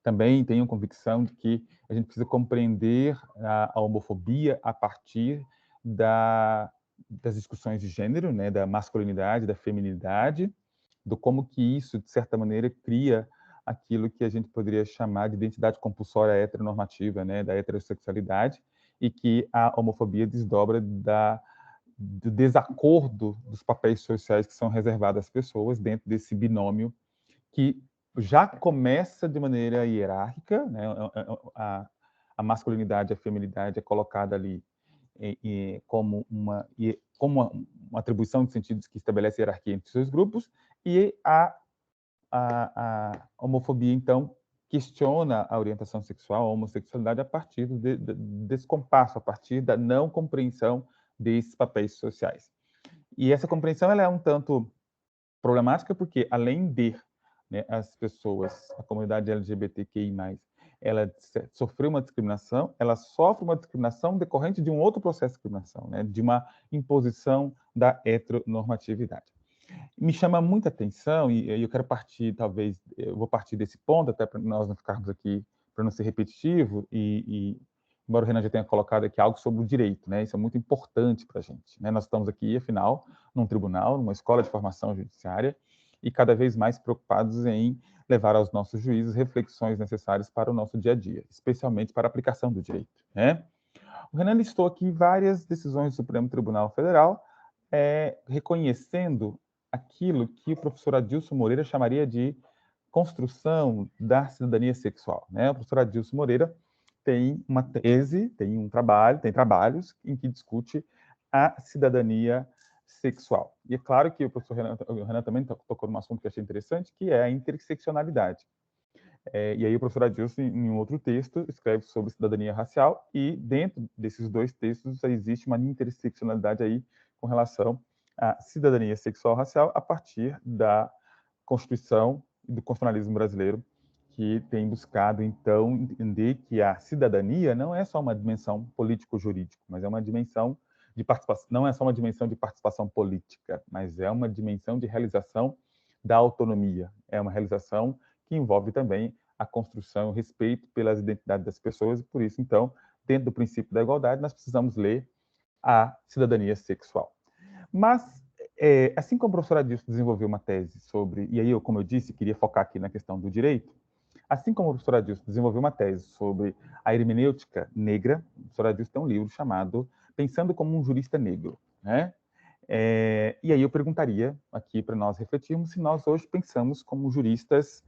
[SPEAKER 4] Também tenho convicção de que a gente precisa compreender a homofobia a partir das discussões de gênero, né, da masculinidade, da feminilidade, do como que isso, de certa maneira, cria aquilo que a gente poderia chamar de identidade compulsória heteronormativa, né, da heterossexualidade, e que a homofobia desdobra do desacordo dos papéis sociais que são reservados às pessoas dentro desse binômio que já começa de maneira hierárquica, né? A masculinidade e a feminilidade é colocada ali como uma atribuição de sentidos que estabelece hierarquia entre seus grupos, e a homofobia, então, questiona a orientação sexual, a homossexualidade, a partir desse compasso, a partir da não compreensão desses papéis sociais. E essa compreensão ela é um tanto problemática, porque, além de, né, as pessoas, a comunidade LGBTQI+, ela sofreu uma discriminação, ela sofre uma discriminação decorrente de um outro processo de discriminação, né? De uma imposição da heteronormatividade. Me chama muita atenção, e eu quero partir, talvez, eu vou partir desse ponto, até para nós não ficarmos aqui, para não ser repetitivo, embora o Renan já tenha colocado aqui algo sobre o direito, né? Isso é muito importante para a gente, né? Nós estamos aqui, afinal, num tribunal, numa escola de formação judiciária, e cada vez mais preocupados em levar aos nossos juízes reflexões necessárias para o nosso dia a dia, especialmente para a aplicação do direito, né? O Renan listou aqui várias decisões do Supremo Tribunal Federal, reconhecendo aquilo que o professor Adilson Moreira chamaria de construção da cidadania sexual, né? O professor Adilson Moreira tem uma tese, tem trabalhos em que discute a cidadania sexual. E é claro que o professor Renan também tocou num assunto que eu achei interessante, que é a interseccionalidade. E aí o professor Adilson, em um outro texto, escreve sobre cidadania racial, e dentro desses dois textos existe uma interseccionalidade aí com relação à cidadania sexual racial a partir da Constituição e do constitucionalismo brasileiro, que tem buscado, então, entender que a cidadania não é só uma dimensão político-jurídica, mas é uma dimensão de participação, não é só uma dimensão de participação política, mas é uma dimensão de realização da autonomia, é uma realização que envolve também a construção, o respeito pelas identidades das pessoas, e por isso, então, dentro do princípio da igualdade, nós precisamos ler a cidadania sexual. Mas, assim como o professor Adilson desenvolveu uma tese sobre, e aí eu, como eu disse, queria focar aqui na questão do direito, assim como o professor Adilson desenvolveu uma tese sobre a hermenêutica negra, o professor Adilson tem um livro chamado Pensando como um Jurista Negro, né? E aí eu perguntaria aqui para nós refletirmos se nós hoje pensamos como juristas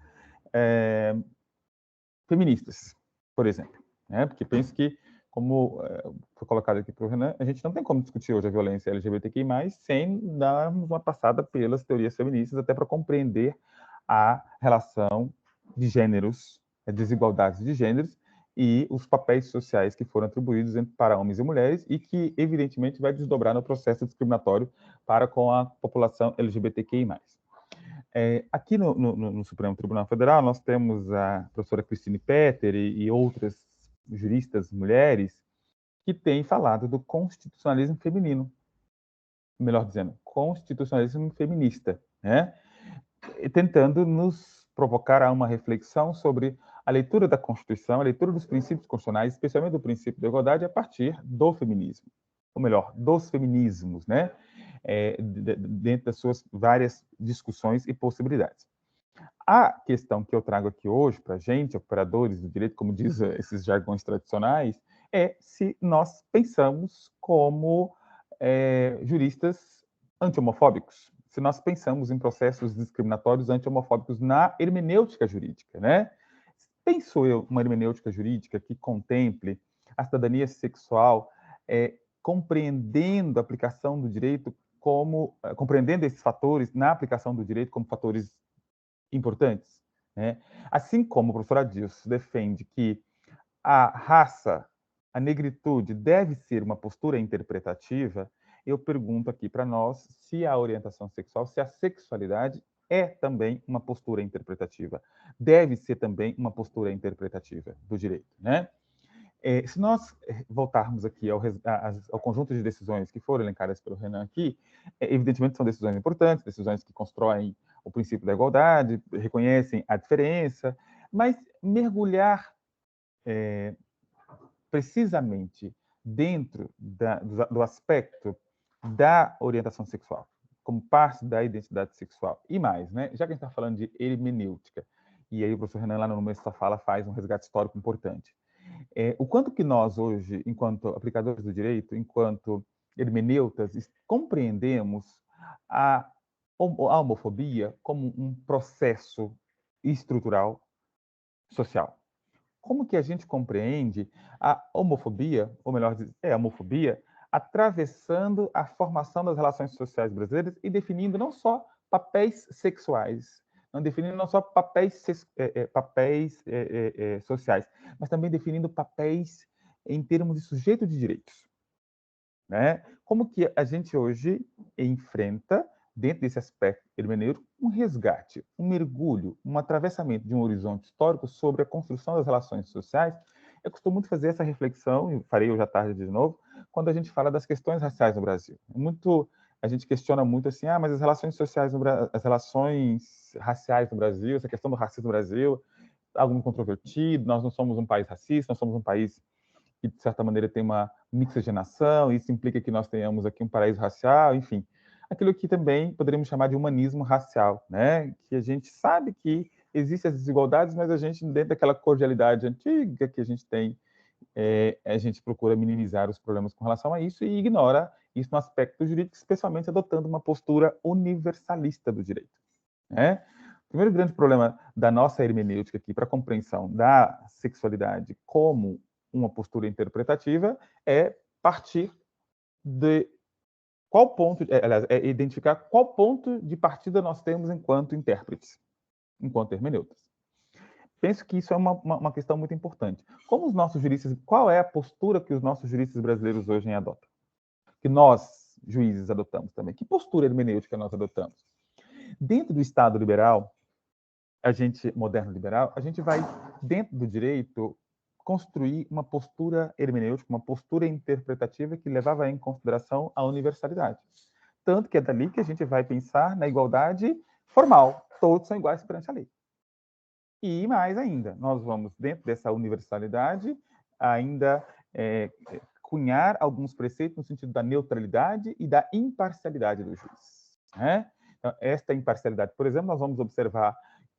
[SPEAKER 4] feministas, por exemplo, né? Porque penso que, como foi colocado aqui para o Renan, a gente não tem como discutir hoje a violência LGBTQI+, sem darmos uma passada pelas teorias feministas, até para compreender a relação de gêneros, a desigualdades de gêneros e os papéis sociais que foram atribuídos para homens e mulheres e que, evidentemente, vai desdobrar no processo discriminatório para com a população LGBTQI+. Aqui no Supremo Tribunal Federal, nós temos a professora Christine Petter e outras juristas mulheres que têm falado do constitucionalismo feminino, melhor dizendo, constitucionalismo feminista, né? E tentando nos provocar a uma reflexão sobre a leitura da Constituição, a leitura dos princípios constitucionais, especialmente do princípio da igualdade, a partir do feminismo, ou melhor, dos feminismos, né? Dentro das suas várias discussões e possibilidades. A questão que eu trago aqui hoje para a gente, operadores do direito, como diz esses jargões tradicionais, é se nós pensamos como juristas anti-homofóbicos, se nós pensamos em processos discriminatórios anti-homofóbicos na hermenêutica jurídica, né? Penso eu uma hermenêutica jurídica que contemple a cidadania sexual, compreendendo a aplicação do direito compreendendo esses fatores na aplicação do direito como fatores importantes, né? Assim como o professor Adilson defende que a raça, a negritude deve ser uma postura interpretativa, eu pergunto aqui para nós se a orientação sexual, se a sexualidade é também uma postura interpretativa, deve ser também uma postura interpretativa do direito, né? Se nós voltarmos aqui ao conjunto de decisões que foram elencadas pelo Renan aqui, evidentemente são decisões importantes, decisões que constroem o princípio da igualdade, reconhecem a diferença, mas mergulhar precisamente dentro do aspecto da orientação sexual, como parte da identidade sexual. E mais, né? Já que a gente está falando de hermenêutica, e aí o professor Renan, lá no começo da fala, faz um resgate histórico importante. O quanto que nós hoje, enquanto aplicadores do direito, enquanto hermeneutas, compreendemos a homofobia como um processo estrutural social. Como que a gente compreende a homofobia, ou melhor dizer, a homofobia, atravessando a formação das relações sociais brasileiras e definindo não só papéis sexuais, não definindo não só papéis sociais, mas também definindo papéis em termos de sujeito de direitos, né? Como que a gente hoje enfrenta dentro desse aspecto hermenêutico, um resgate, um mergulho, um atravessamento de um horizonte histórico sobre a construção das relações sociais. Eu costumo muito fazer essa reflexão, e farei hoje à tarde de novo, quando a gente fala das questões raciais no Brasil. A gente questiona muito assim, mas as relações sociais, as relações raciais no Brasil, essa questão do racismo no Brasil, algo muito controvertido, nós não somos um país racista, nós somos um país que, de certa maneira, tem uma mixigenação, isso implica que nós tenhamos aqui um paraíso racial, enfim. Aquilo que também poderíamos chamar de humanismo racial, né? Que a gente sabe que existem as desigualdades, mas a gente, dentro daquela cordialidade antiga que a gente tem, a gente procura minimizar os problemas com relação a isso e ignora isso no aspecto jurídico, especialmente adotando uma postura universalista do direito, né? O primeiro grande problema da nossa hermenêutica aqui para a compreensão da sexualidade como uma postura interpretativa é partir de qual ponto, aliás, identificar qual ponto de partida nós temos enquanto intérpretes, enquanto hermeneutas. Penso que isso é uma questão muito importante. Como os nossos juristas, qual é a postura que os nossos juristas brasileiros hoje adotam? Que nós, juízes, adotamos também. Que postura hermenêutica nós adotamos? Dentro do Estado liberal, moderno liberal, a gente vai, dentro do direito, construir uma postura hermenêutica, uma postura interpretativa que levava em consideração a universalidade. Tanto que é dali que a gente vai pensar na igualdade formal. Todos são iguais perante a lei. E mais ainda, nós vamos, dentro dessa universalidade, ainda cunhar alguns preceitos no sentido da neutralidade e da imparcialidade do juiz, né? Então, esta imparcialidade, por exemplo, nós vamos observar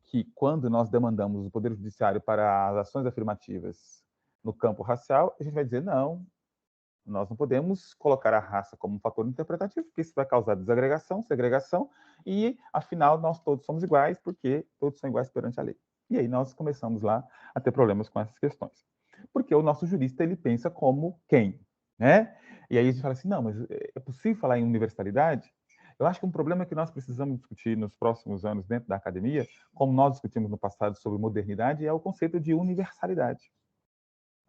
[SPEAKER 4] que quando nós demandamos o Poder Judiciário para as ações afirmativas no campo racial, a gente vai dizer, não, nós não podemos colocar a raça como um fator interpretativo, porque isso vai causar desagregação, segregação, e, afinal, nós todos somos iguais, porque todos são iguais perante a lei. E aí nós começamos lá a ter problemas com essas questões. Porque o nosso jurista, ele pensa como quem, né? E aí a gente fala assim, não, mas é possível falar em universalidade? Eu acho que um problema que nós precisamos discutir nos próximos anos dentro da academia, como nós discutimos no passado sobre modernidade, é o conceito de universalidade.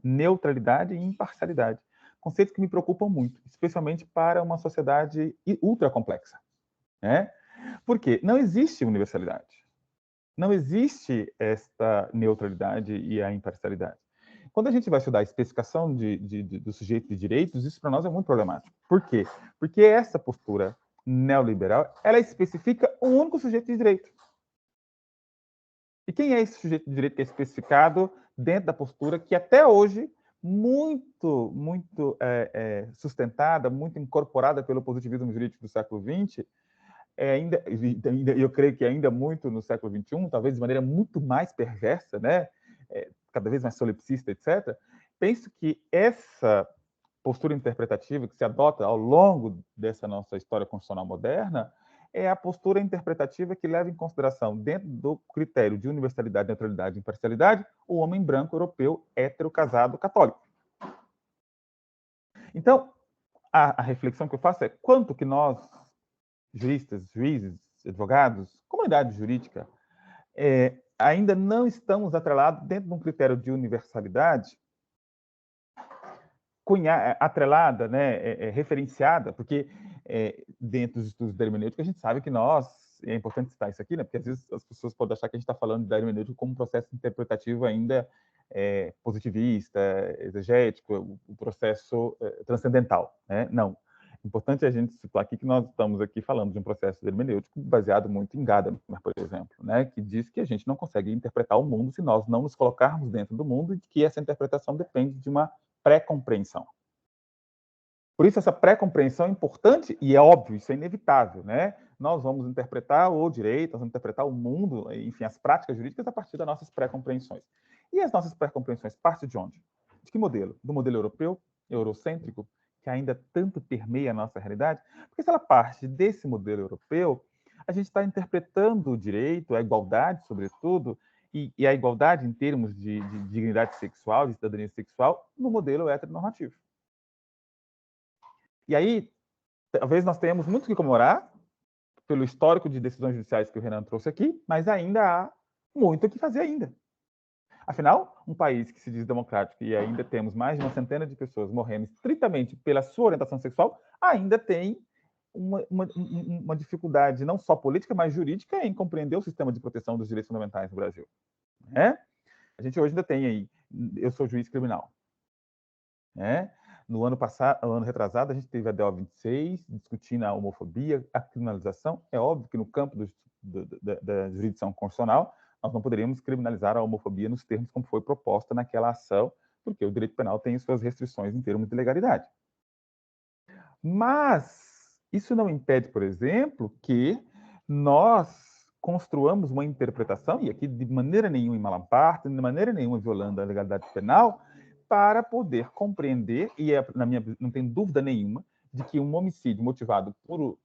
[SPEAKER 4] Neutralidade e imparcialidade. Conceitos que me preocupam muito, especialmente para uma sociedade ultra complexa, né? Porque não existe universalidade. Não existe esta neutralidade e a imparcialidade. Quando a gente vai estudar a especificação do sujeito de direitos, isso para nós é muito problemático. Por quê? Porque essa postura neoliberal, ela especifica um único sujeito de direito. E quem é esse sujeito de direito que é especificado dentro da postura que até hoje muito sustentada, muito incorporada pelo positivismo jurídico do século XX, eu creio que ainda muito no século XXI, talvez de maneira muito mais perversa, né? Cada vez mais solipsista, etc. Penso que essa postura interpretativa que se adota ao longo dessa nossa história constitucional moderna é a postura interpretativa que leva em consideração, dentro do critério de universalidade, neutralidade e imparcialidade, o homem branco europeu, hétero, casado, católico. Então, a reflexão que eu faço é quanto que nós, juristas, juízes, advogados, comunidade jurídica, ainda não estamos atrelados dentro de um critério de universalidade, atrelada, né, referenciada, porque dentro dos estudos da hermenêutica a gente sabe que é importante citar isso aqui, né, porque às vezes as pessoas podem achar que a gente está falando da hermenêutica como um processo interpretativo ainda positivista, exegético, o processo transcendental, né? Não. É importante a gente citar aqui que nós estamos aqui falando de um processo hermenêutico baseado muito em Gadamer, por exemplo, né, que diz que a gente não consegue interpretar o mundo se nós não nos colocarmos dentro do mundo e que essa interpretação depende de uma pré-compreensão. Por isso, essa pré-compreensão é importante e é óbvio, isso é inevitável, né? Nós vamos interpretar o direito, nós vamos interpretar o mundo, enfim, as práticas jurídicas a partir das nossas pré-compreensões. E as nossas pré-compreensões partem de onde? De que modelo? Do modelo europeu, eurocêntrico, que ainda tanto permeia a nossa realidade? Porque se ela parte desse modelo europeu, a gente está interpretando o direito, a igualdade, sobretudo, e a igualdade em termos de dignidade sexual, de cidadania sexual, no modelo heteronormativo. E aí, talvez nós tenhamos muito que comemorar pelo histórico de decisões judiciais que o Renan trouxe aqui, mas ainda há muito o que fazer ainda. Afinal, um país que se diz democrático e ainda temos mais de uma centena de pessoas morrendo estritamente pela sua orientação sexual, ainda tem uma dificuldade não só política, mas jurídica em compreender o sistema de proteção dos direitos fundamentais no Brasil. Né? A gente hoje ainda tem aí, eu sou juiz criminal. Né? No ano passado, ano retrasado, a gente teve a DO 26, discutindo a homofobia, a criminalização. É óbvio que no campo da jurisdição constitucional, nós não poderíamos criminalizar a homofobia nos termos como foi proposta naquela ação, porque o direito penal tem suas restrições em termos de legalidade. Mas isso não impede, por exemplo, que nós construamos uma interpretação, e aqui de maneira nenhuma em malamparte, de maneira nenhuma violando a legalidade penal, para poder compreender, e não tem dúvida nenhuma, de que um homicídio motivado por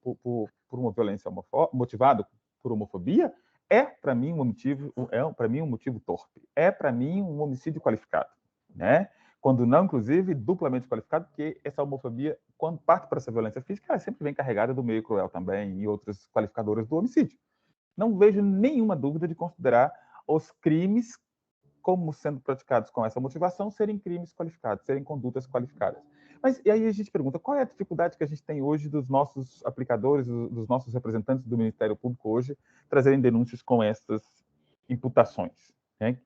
[SPEAKER 4] uma violência motivado por homofobia é, para mim, um motivo torpe. É, para mim, um homicídio qualificado. Né? Quando não, inclusive, duplamente qualificado, porque essa homofobia, quando parte para essa violência física, ela sempre vem carregada do meio cruel também e outras qualificadoras do homicídio. Não vejo nenhuma dúvida de considerar os crimes como sendo praticados com essa motivação serem crimes qualificados, serem condutas qualificadas. Mas e aí a gente pergunta, qual é a dificuldade que a gente tem hoje dos nossos aplicadores, dos nossos representantes do Ministério Público hoje, trazerem denúncias com essas imputações? Né?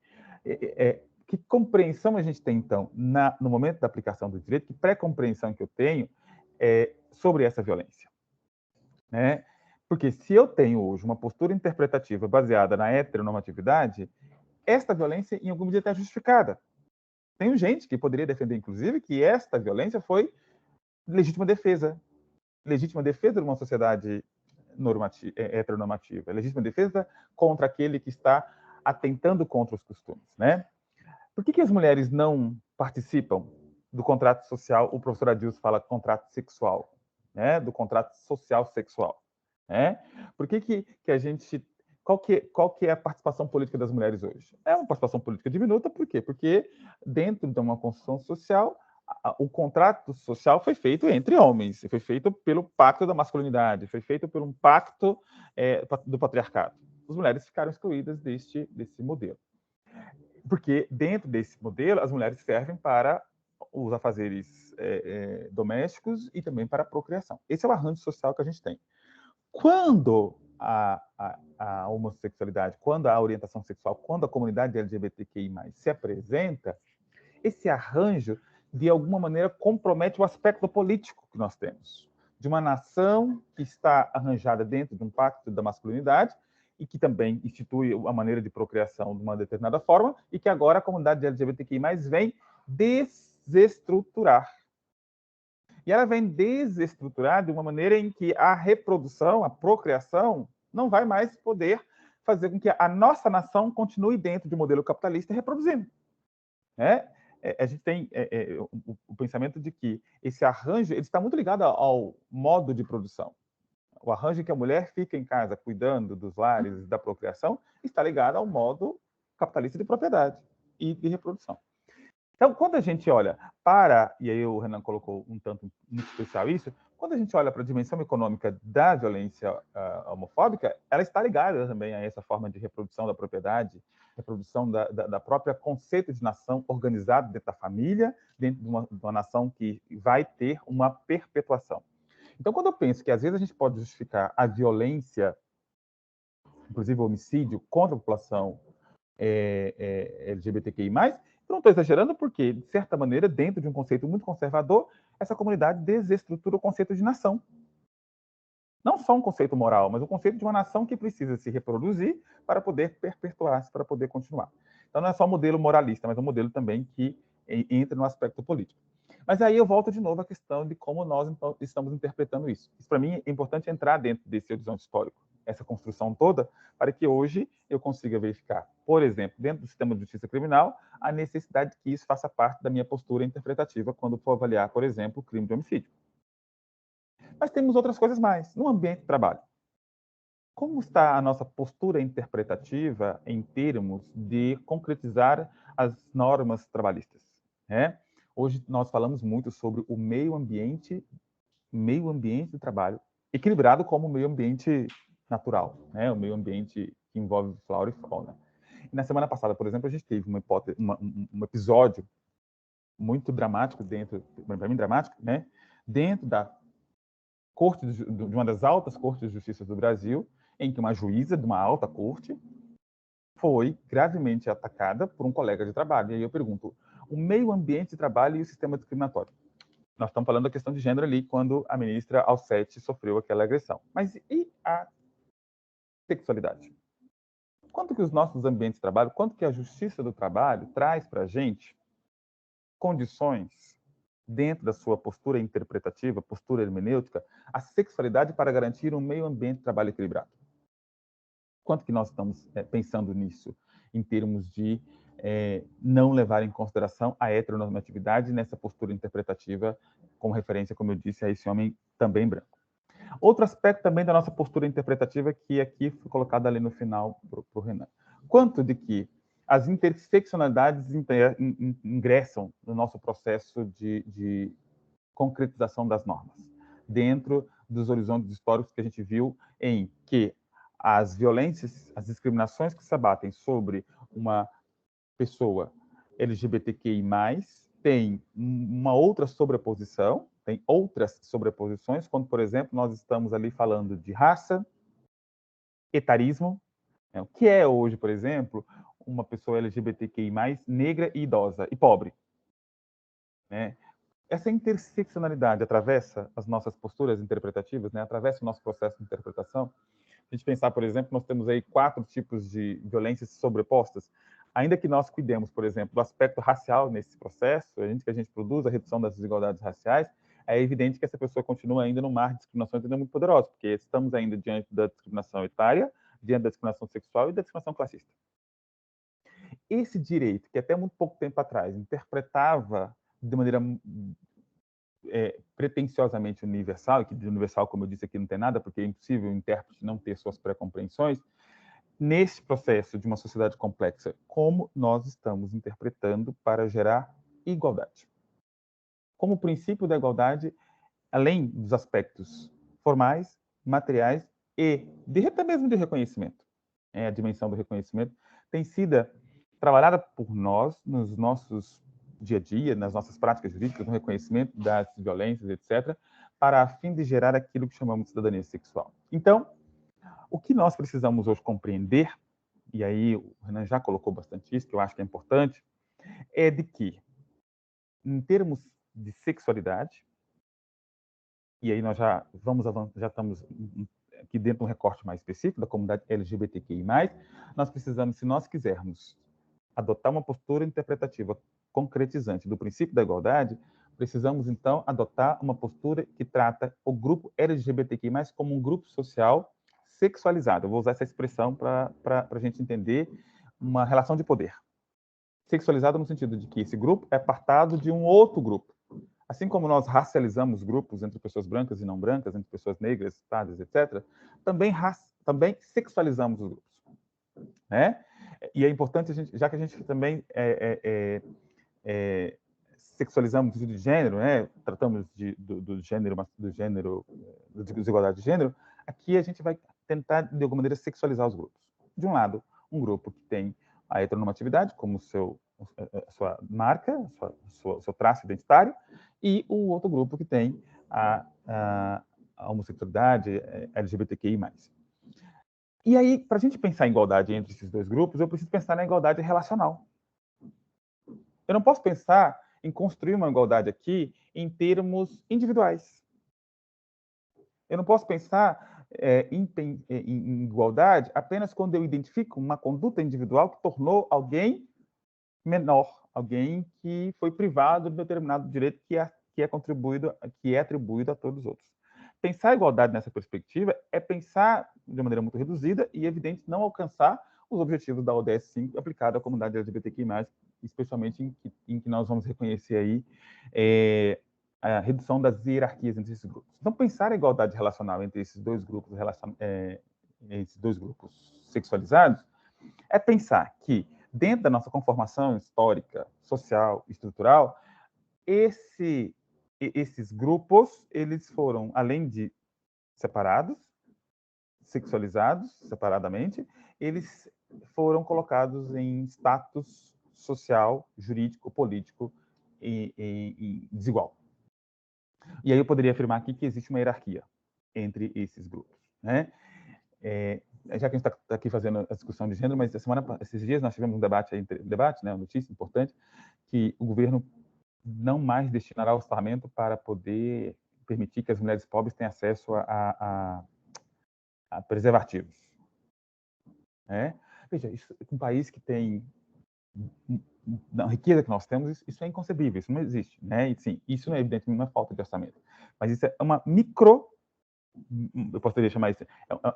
[SPEAKER 4] Que compreensão a gente tem, então, no momento da aplicação do direito, que pré-compreensão que eu tenho sobre essa violência? Né? Porque se eu tenho hoje uma postura interpretativa baseada na heteronormatividade, esta violência, em alguma medida, está justificada. Tem gente que poderia defender, inclusive, que esta violência foi legítima defesa de uma sociedade heteronormativa, legítima defesa contra aquele que está atentando contra os costumes. Né? Por que as mulheres não participam do contrato social? O professor Adilson fala contrato sexual, né? Do contrato social sexual. Né? Por que a gente... Qual que é a participação política das mulheres hoje? É uma participação política diminuta, por quê? Porque dentro de uma construção social, o contrato social foi feito entre homens, foi feito pelo pacto da masculinidade, foi feito por um pacto do patriarcado. As mulheres ficaram excluídas desse modelo. Porque dentro desse modelo, as mulheres servem para os afazeres domésticos e também para a procriação. Esse é o arranjo social que a gente tem. Quando a homossexualidade, quando a orientação sexual, quando a comunidade LGBTQI+, se apresenta, esse arranjo, de alguma maneira, compromete o aspecto político que nós temos, de uma nação que está arranjada dentro de um pacto da masculinidade e que também institui a maneira de procriação de uma determinada forma e que agora a comunidade LGBTQI+, vem desestruturar. E ela vem desestruturar de uma maneira em que a reprodução, a procriação, não vai mais poder fazer com que a nossa nação continue dentro de um modelo capitalista reproduzindo. Né? A gente tem o pensamento de que esse arranjo ele está muito ligado ao modo de produção. O arranjo em que a mulher fica em casa cuidando dos lares da procriação está ligado ao modo capitalista de propriedade e de reprodução. Então, quando a gente olha e aí o Renan colocou um tanto muito especial isso, quando a gente olha para a dimensão econômica da violência homofóbica, ela está ligada também a essa forma de reprodução da propriedade, reprodução da própria conceito de nação organizada dentro da família, dentro de uma nação que vai ter uma perpetuação. Então, quando eu penso que às vezes a gente pode justificar a violência, inclusive o homicídio, contra a população LGBTQI+, eu não estou exagerando porque, de certa maneira, dentro de um conceito muito conservador, essa comunidade desestrutura o conceito de nação. Não só um conceito moral, mas o conceito de uma nação que precisa se reproduzir para poder perpetuar-se, para poder continuar. Então, não é só um modelo moralista, mas um modelo também que entra no aspecto político. Mas aí eu volto de novo à questão de como nós então, estamos interpretando isso. Isso, para mim, é importante entrar dentro desse horizonte histórico, essa construção toda, para que hoje eu consiga verificar, por exemplo, dentro do sistema de justiça criminal, a necessidade de que isso faça parte da minha postura interpretativa quando for avaliar, por exemplo, o crime de homicídio. Mas temos outras coisas mais. No ambiente de trabalho, como está a nossa postura interpretativa em termos de concretizar as normas trabalhistas? Hoje nós falamos muito sobre o meio ambiente do trabalho, equilibrado como o meio ambiente natural, o meio ambiente que envolve flora e fauna. E na semana passada, por exemplo, a gente teve um episódio muito dramático para mim dramático, dentro da de uma das altas cortes de justiça do Brasil, em que uma juíza de uma alta corte foi gravemente atacada por um colega de trabalho. E aí eu pergunto, o meio ambiente de trabalho e o sistema discriminatório? Nós estamos falando da questão de gênero ali, quando a ministra Alcete sofreu aquela agressão. Mas e a sexualidade? Quanto que os nossos ambientes de trabalho, quanto que a justiça do trabalho traz para a gente condições, dentro da sua postura interpretativa, postura hermenêutica, a sexualidade para garantir um meio ambiente de trabalho equilibrado? Quanto que nós estamos pensando nisso, em termos de não levar em consideração a heteronormatividade nessa postura interpretativa, com referência, como eu disse, a esse homem também branco? Outro aspecto também da nossa postura interpretativa, que aqui foi colocado ali no final para o Renan. Quanto de que as interseccionalidades ingressam no nosso processo de concretização das normas, dentro dos horizontes históricos que a gente viu, em que as violências, as discriminações que se abatem sobre uma pessoa LGBTQI+, tem uma outra sobreposição, tem outras sobreposições, quando, por exemplo, nós estamos ali falando de raça, etarismo, o que é hoje, por exemplo, uma pessoa LGBTQI+, negra e idosa, e pobre. Né? Essa interseccionalidade atravessa as nossas posturas interpretativas, né? Atravessa o nosso processo de interpretação. A gente pensar, por exemplo, nós temos aí 4 tipos de violências sobrepostas. Ainda que nós cuidemos, por exemplo, do aspecto racial nesse processo, que a gente produz a redução das desigualdades raciais, é evidente que essa pessoa continua ainda no mar de discriminações ainda muito poderosa, porque estamos ainda diante da discriminação etária, diante da discriminação sexual e da discriminação classista. Esse direito, que até muito pouco tempo atrás interpretava de maneira pretensiosamente universal, e que de universal, como eu disse aqui, não tem nada, porque é impossível o intérprete não ter suas pré-compreensões, nesse processo de uma sociedade complexa, como nós estamos interpretando para gerar igualdade. Como o princípio da igualdade, além dos aspectos formais, materiais e até mesmo de reconhecimento, a dimensão do reconhecimento, tem sido trabalhada por nós nos nossos dia a dia, nas nossas práticas jurídicas, no reconhecimento das violências, etc., para a fim de gerar aquilo que chamamos de cidadania sexual. Então, o que nós precisamos hoje compreender, e aí o Renan já colocou bastante isso, que eu acho que é importante, é de que, em termos de sexualidade, e aí nós já estamos aqui dentro de um recorte mais específico da comunidade LGBTQI+, nós precisamos, se nós quisermos adotar uma postura interpretativa concretizante do princípio da igualdade, precisamos, então, adotar uma postura que trata o grupo LGBTQI+, como um grupo social sexualizado. Eu vou usar essa expressão para a gente entender uma relação de poder. Sexualizado no sentido de que esse grupo é apartado de um outro grupo. Assim como nós racializamos grupos entre pessoas brancas e não brancas, entre pessoas negras, pardas, etc., também sexualizamos os grupos. Né? E é importante, já que a gente também sexualizamos o sentido de gênero, né? Tratamos do gênero, da desigualdade de gênero, aqui a gente vai tentar, de alguma maneira, sexualizar os grupos. De um lado, um grupo que tem a heteronormatividade como a sua marca, seu traço identitário, e o outro grupo que tem a homossexualidade, LGBTQI+. E aí, para a gente pensar em igualdade entre esses dois grupos, eu preciso pensar na igualdade relacional. Eu não posso pensar em construir uma igualdade aqui em termos individuais. Eu não posso pensar em igualdade apenas quando eu identifico uma conduta individual que tornou alguém menor, alguém que foi privado de determinado direito que é atribuído a todos os outros. Pensar a igualdade nessa perspectiva é pensar de maneira muito reduzida e, evidente, não alcançar os objetivos da ODS 5 aplicado à comunidade LGBTQI+, especialmente em que nós vamos reconhecer aí a redução das hierarquias entre esses grupos. Então, pensar a igualdade relacional entre esses dois grupos sexualizados é pensar que, dentro da nossa conformação histórica, social, estrutural, esses grupos, eles foram, além de separados, sexualizados separadamente, eles foram colocados em status social, jurídico, político e desigual. E aí eu poderia afirmar aqui que existe uma hierarquia. entre esses grupos, né? Já que a gente está aqui fazendo a discussão de gênero, mas esses dias nós tivemos um debate, né, uma notícia importante, que o governo não mais destinará orçamento para poder permitir que as mulheres pobres tenham acesso a preservativos. Né? Veja, isso, um país que tem a riqueza que nós temos, isso é inconcebível, isso não existe. Né? E, sim, isso não é evidentemente uma falta de orçamento, mas isso é uma eu poderia chamar isso,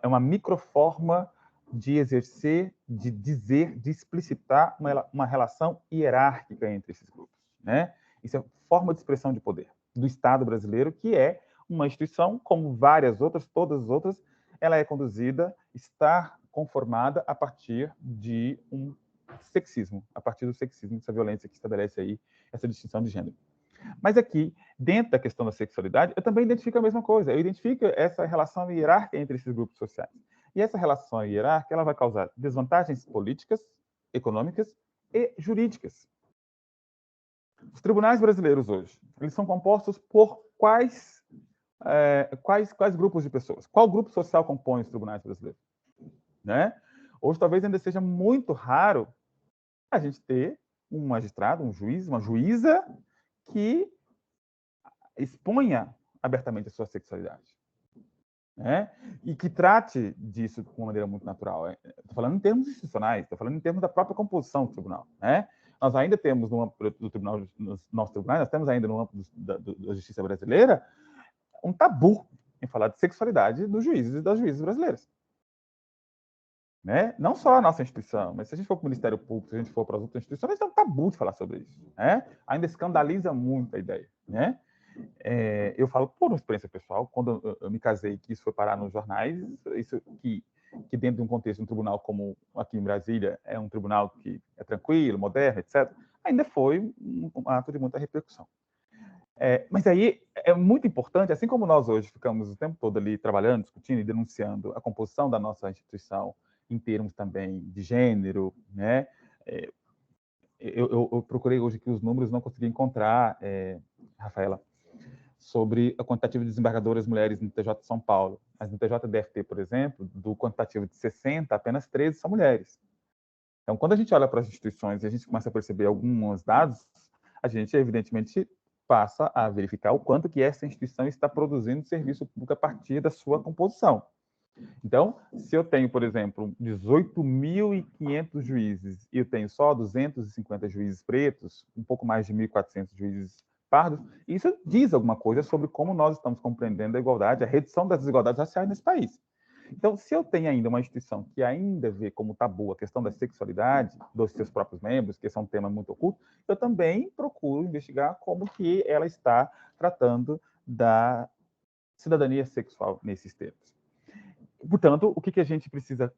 [SPEAKER 4] é uma microforma de exercer, de dizer, de explicitar uma relação hierárquica entre esses grupos. Né? Isso é forma de expressão de poder do Estado brasileiro, que é uma instituição, como várias outras, todas as outras, ela é conduzida, está conformada a partir de um sexismo, a partir do sexismo, dessa violência que estabelece aí essa distinção de gênero. Mas aqui, dentro da questão da sexualidade, eu também identifico a mesma coisa. Eu identifico essa relação hierárquica entre esses grupos sociais. E essa relação hierárquica ela vai causar desvantagens políticas, econômicas e jurídicas. Os tribunais brasileiros hoje, eles são compostos por quais grupos de pessoas? Qual grupo social compõe os tribunais brasileiros? Né? Hoje, talvez ainda seja muito raro a gente ter um magistrado, um juiz, uma juíza que exponha abertamente a sua sexualidade, né? E que trate disso de uma maneira muito natural. Estou falando em termos institucionais, estou falando em termos da própria composição do tribunal, né? Nós ainda temos no âmbito do tribunal, nos nossos tribunais, nós temos ainda no âmbito da justiça brasileira um tabu em falar de sexualidade dos juízes e das juízes brasileiras. Né? Não só a nossa instituição, mas se a gente for para o Ministério Público, se a gente for para as outras instituições, é um tabu de falar sobre isso. Né? Ainda escandaliza muito a ideia. Né? Eu falo por uma experiência pessoal, quando eu me casei, que isso foi parar nos jornais, isso que dentro de um contexto de um tribunal como aqui em Brasília, é um tribunal que é tranquilo, moderno, etc., ainda foi um ato de muita repercussão. Mas aí é muito importante, assim como nós hoje ficamos o tempo todo ali trabalhando, discutindo e denunciando a composição da nossa instituição em termos também de gênero, né? Eu procurei hoje aqui os números, não consegui encontrar, Rafaela, sobre a quantitativa de desembargadoras mulheres no TJ de São Paulo. Mas no TJDFT, por exemplo, do quantitativo de 60, apenas 13 são mulheres. Então, quando a gente olha para as instituições e a gente começa a perceber alguns dados, a gente, evidentemente, passa a verificar o quanto que essa instituição está produzindo serviço público a partir da sua composição. Então, se eu tenho, por exemplo, 18.500 juízes e eu tenho só 250 juízes pretos, um pouco mais de 1.400 juízes pardos, isso diz alguma coisa sobre como nós estamos compreendendo a igualdade, a redução das desigualdades raciais nesse país. Então, se eu tenho ainda uma instituição que ainda vê como tabu a questão da sexualidade dos seus próprios membros, que esse é um tema muito oculto, eu também procuro investigar como que ela está tratando da cidadania sexual nesses termos. Portanto, o que a gente precisa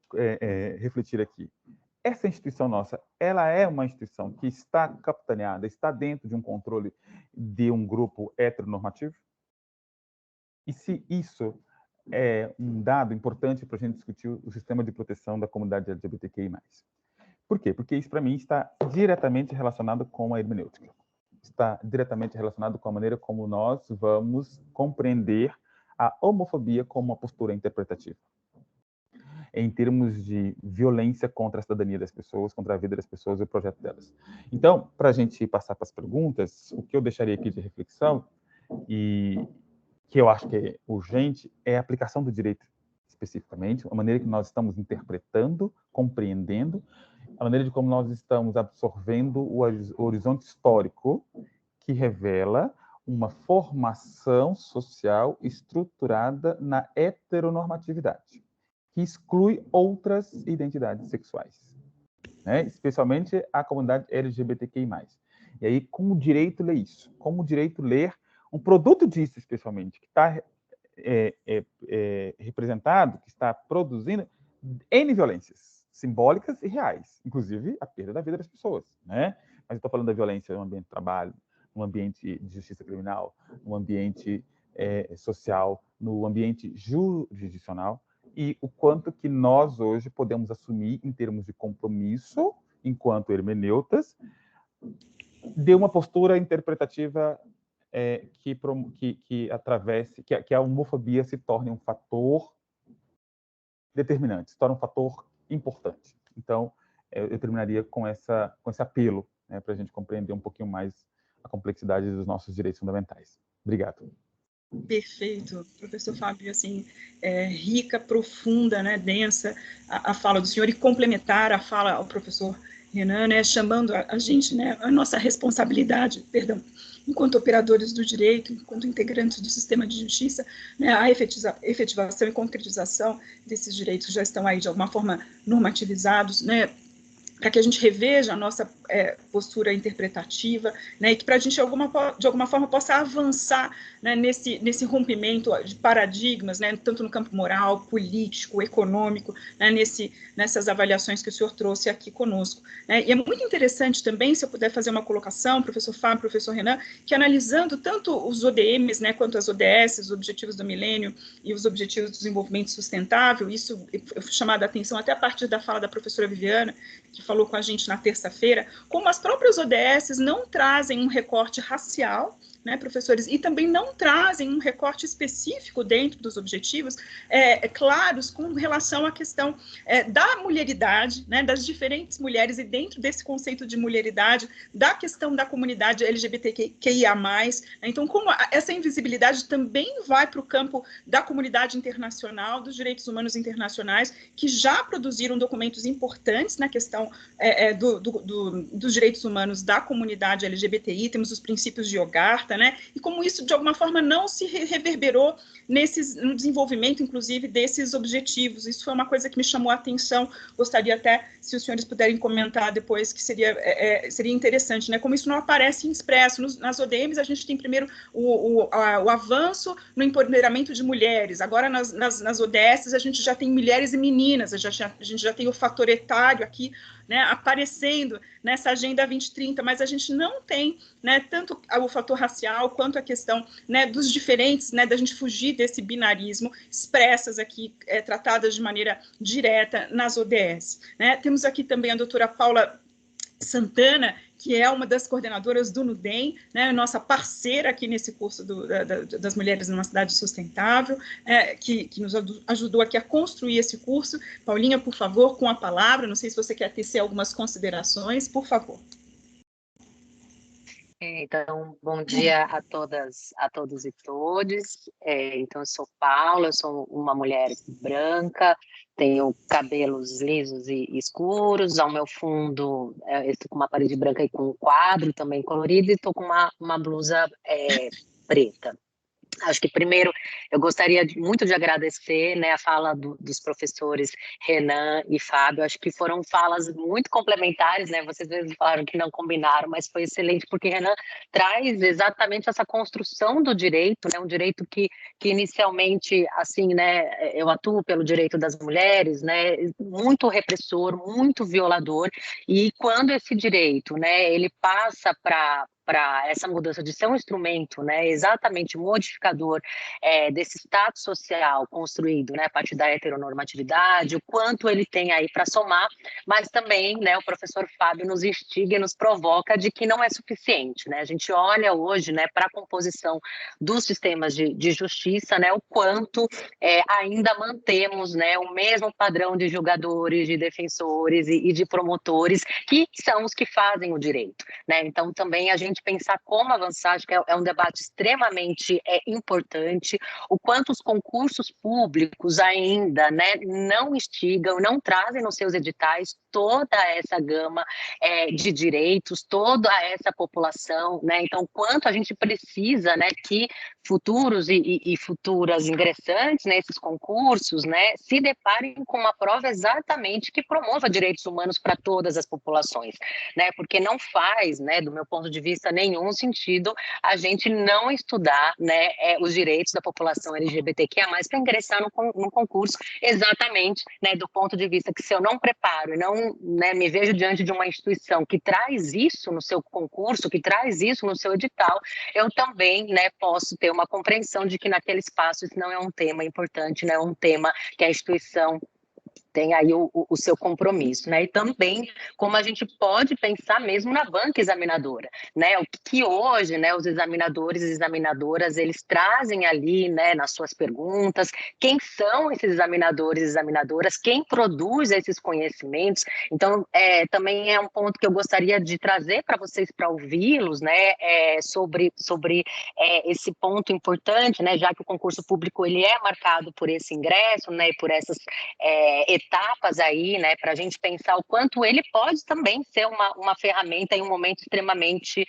[SPEAKER 4] refletir aqui? Essa instituição nossa, ela é uma instituição que está capitaneada, está dentro de um controle de um grupo heteronormativo? E se isso é um dado importante para a gente discutir o sistema de proteção da comunidade LGBTQI+. Por quê? Porque isso, para mim, está diretamente relacionado com a hermenêutica. Está diretamente relacionado com a maneira como nós vamos compreender a homofobia como uma postura interpretativa, em termos de violência contra a cidadania das pessoas, contra a vida das pessoas e o projeto delas. Então, para a gente passar para as perguntas, o que eu deixaria aqui de reflexão, e que eu acho que é urgente, é a aplicação do direito especificamente, a maneira que nós estamos interpretando, compreendendo, a maneira de como nós estamos absorvendo o horizonte histórico que revela uma formação social estruturada na heteronormatividade, que exclui outras identidades sexuais, né? Especialmente a comunidade LGBTQI+. E aí, como o direito lê isso? Como o direito ler um produto disso, especialmente, que está representado, que está produzindo N violências simbólicas e reais, inclusive a perda da vida das pessoas, né? Mas eu estou falando da violência no ambiente de trabalho, no ambiente de justiça criminal, no ambiente social, no ambiente jurisdicional, e o quanto que nós hoje podemos assumir em termos de compromisso, enquanto hermeneutas, de uma postura interpretativa que a homofobia se torne um fator determinante, se torne um fator importante. Então, eu terminaria com esse apelo, né, para a gente compreender um pouquinho mais a complexidade dos nossos direitos fundamentais. Obrigado.
[SPEAKER 3] Perfeito, professor Fábio, assim, rica, profunda, né, densa a fala do senhor, e complementar a fala ao professor Renan, né, chamando a gente, né, a nossa responsabilidade, perdão, enquanto operadores do direito, enquanto integrantes do sistema de justiça, né, a efetivação e concretização desses direitos que já estão aí de alguma forma normativizados, né, para que a gente reveja a nossa postura interpretativa, né, e que para a gente, de alguma forma, possa avançar, né, nesse rompimento de paradigmas, né, tanto no campo moral, político, econômico, né, nessas avaliações que o senhor trouxe aqui conosco. Né, e é muito interessante também, se eu puder fazer uma colocação, professor Fábio, professor Renan, que analisando tanto os ODMs, né, quanto as ODS, os Objetivos do Milênio e os Objetivos do Desenvolvimento Sustentável, isso eu fui chamada a atenção até a partir da fala da professora Viviana, que falou com a gente na terça-feira, como as próprias ODS não trazem um recorte racial, né, professores, e também não trazem um recorte específico dentro dos objetivos claros com relação à questão da mulheridade, né, das diferentes mulheres, e dentro desse conceito de mulheridade, da questão da comunidade LGBTQIA+, né, então como essa invisibilidade também vai para o campo da comunidade internacional, dos direitos humanos internacionais, que já produziram documentos importantes na questão dos direitos humanos da comunidade LGBTI, temos os princípios de Hogarth, né? E como isso, de alguma forma, não se reverberou no desenvolvimento, inclusive, desses objetivos. Isso foi uma coisa que me chamou a atenção, gostaria até, se os senhores puderem comentar depois, que seria interessante, né? Como isso não aparece em expresso. Nas ODMs, a gente tem primeiro o avanço no empoderamento de mulheres, agora nas ODS a gente já tem mulheres e meninas, a gente já tem o fator etário aqui, né, aparecendo nessa Agenda 2030, mas a gente não tem, né, tanto o fator racial quanto a questão, né, dos diferentes, né, da gente fugir desse binarismo, expressas aqui, tratadas de maneira direta nas ODS. Né? Temos aqui também a doutora Paula Santana, que é uma das coordenadoras do NUDEM, né, nossa parceira aqui nesse curso das Mulheres numa Cidade Sustentável, que nos ajudou aqui a construir esse curso. Paulinha, por favor, com a palavra, não sei se você quer tecer algumas considerações, por favor.
[SPEAKER 5] Então, bom dia a todas, a todos e todes. Então, eu sou Paula, eu sou uma mulher branca, tenho cabelos lisos e escuros, ao meu fundo eu estou com uma parede branca e com um quadro também colorido, e estou com uma blusa preta. Acho que, primeiro, eu gostaria muito de agradecer, né, a fala dos professores Renan e Fábio. Acho que foram falas muito complementares, né? Vocês mesmos falaram que não combinaram, mas foi excelente, porque Renan traz exatamente essa construção do direito, né? Um direito que inicialmente, assim, né, eu atuo pelo direito das mulheres, né? Muito repressor, muito violador, e quando esse direito, né, ele passa para essa mudança de ser um instrumento, né, exatamente modificador desse status social construído, né, a partir da heteronormatividade, o quanto ele tem aí para somar, mas também, né, o professor Fábio nos instiga e nos provoca de que não é suficiente, né, a gente olha hoje, né, para a composição dos sistemas de justiça, né, o quanto ainda mantemos, né, o mesmo padrão de julgadores, de defensores e de promotores, que são os que fazem o direito, né, então também a gente pensar como avançar, acho que é um debate extremamente importante, o quanto os concursos públicos ainda, né, não instigam, não trazem nos seus editais toda essa gama de direitos, toda essa população, né, então o quanto a gente precisa, né, que futuros e futuras ingressantes nesses concursos, né, se deparem com uma prova exatamente que promova direitos humanos para todas as populações, né, porque não faz, né, do meu ponto de vista, nenhum sentido a gente não estudar, né, os direitos da população LGBTQIA+, para ingressar no concurso, exatamente, né, do ponto de vista que se eu não preparo e não, né, me vejo diante de uma instituição que traz isso no seu concurso, que traz isso no seu edital, eu também, né, posso ter uma compreensão de que naquele espaço isso não é um tema importante, não é um tema que a instituição tem aí o seu compromisso, né? E também como a gente pode pensar mesmo na banca examinadora, né? O que hoje, né, os examinadores e examinadoras, eles trazem ali, né, nas suas perguntas, quem são esses examinadores e examinadoras, quem produz esses conhecimentos. Então, também é um ponto que eu gostaria de trazer para vocês, para ouvi-los, né, sobre esse ponto importante, né, já que o concurso público ele é marcado por esse ingresso, né, por essas etapas aí, né, para a gente pensar o quanto ele pode também ser uma ferramenta em um momento extremamente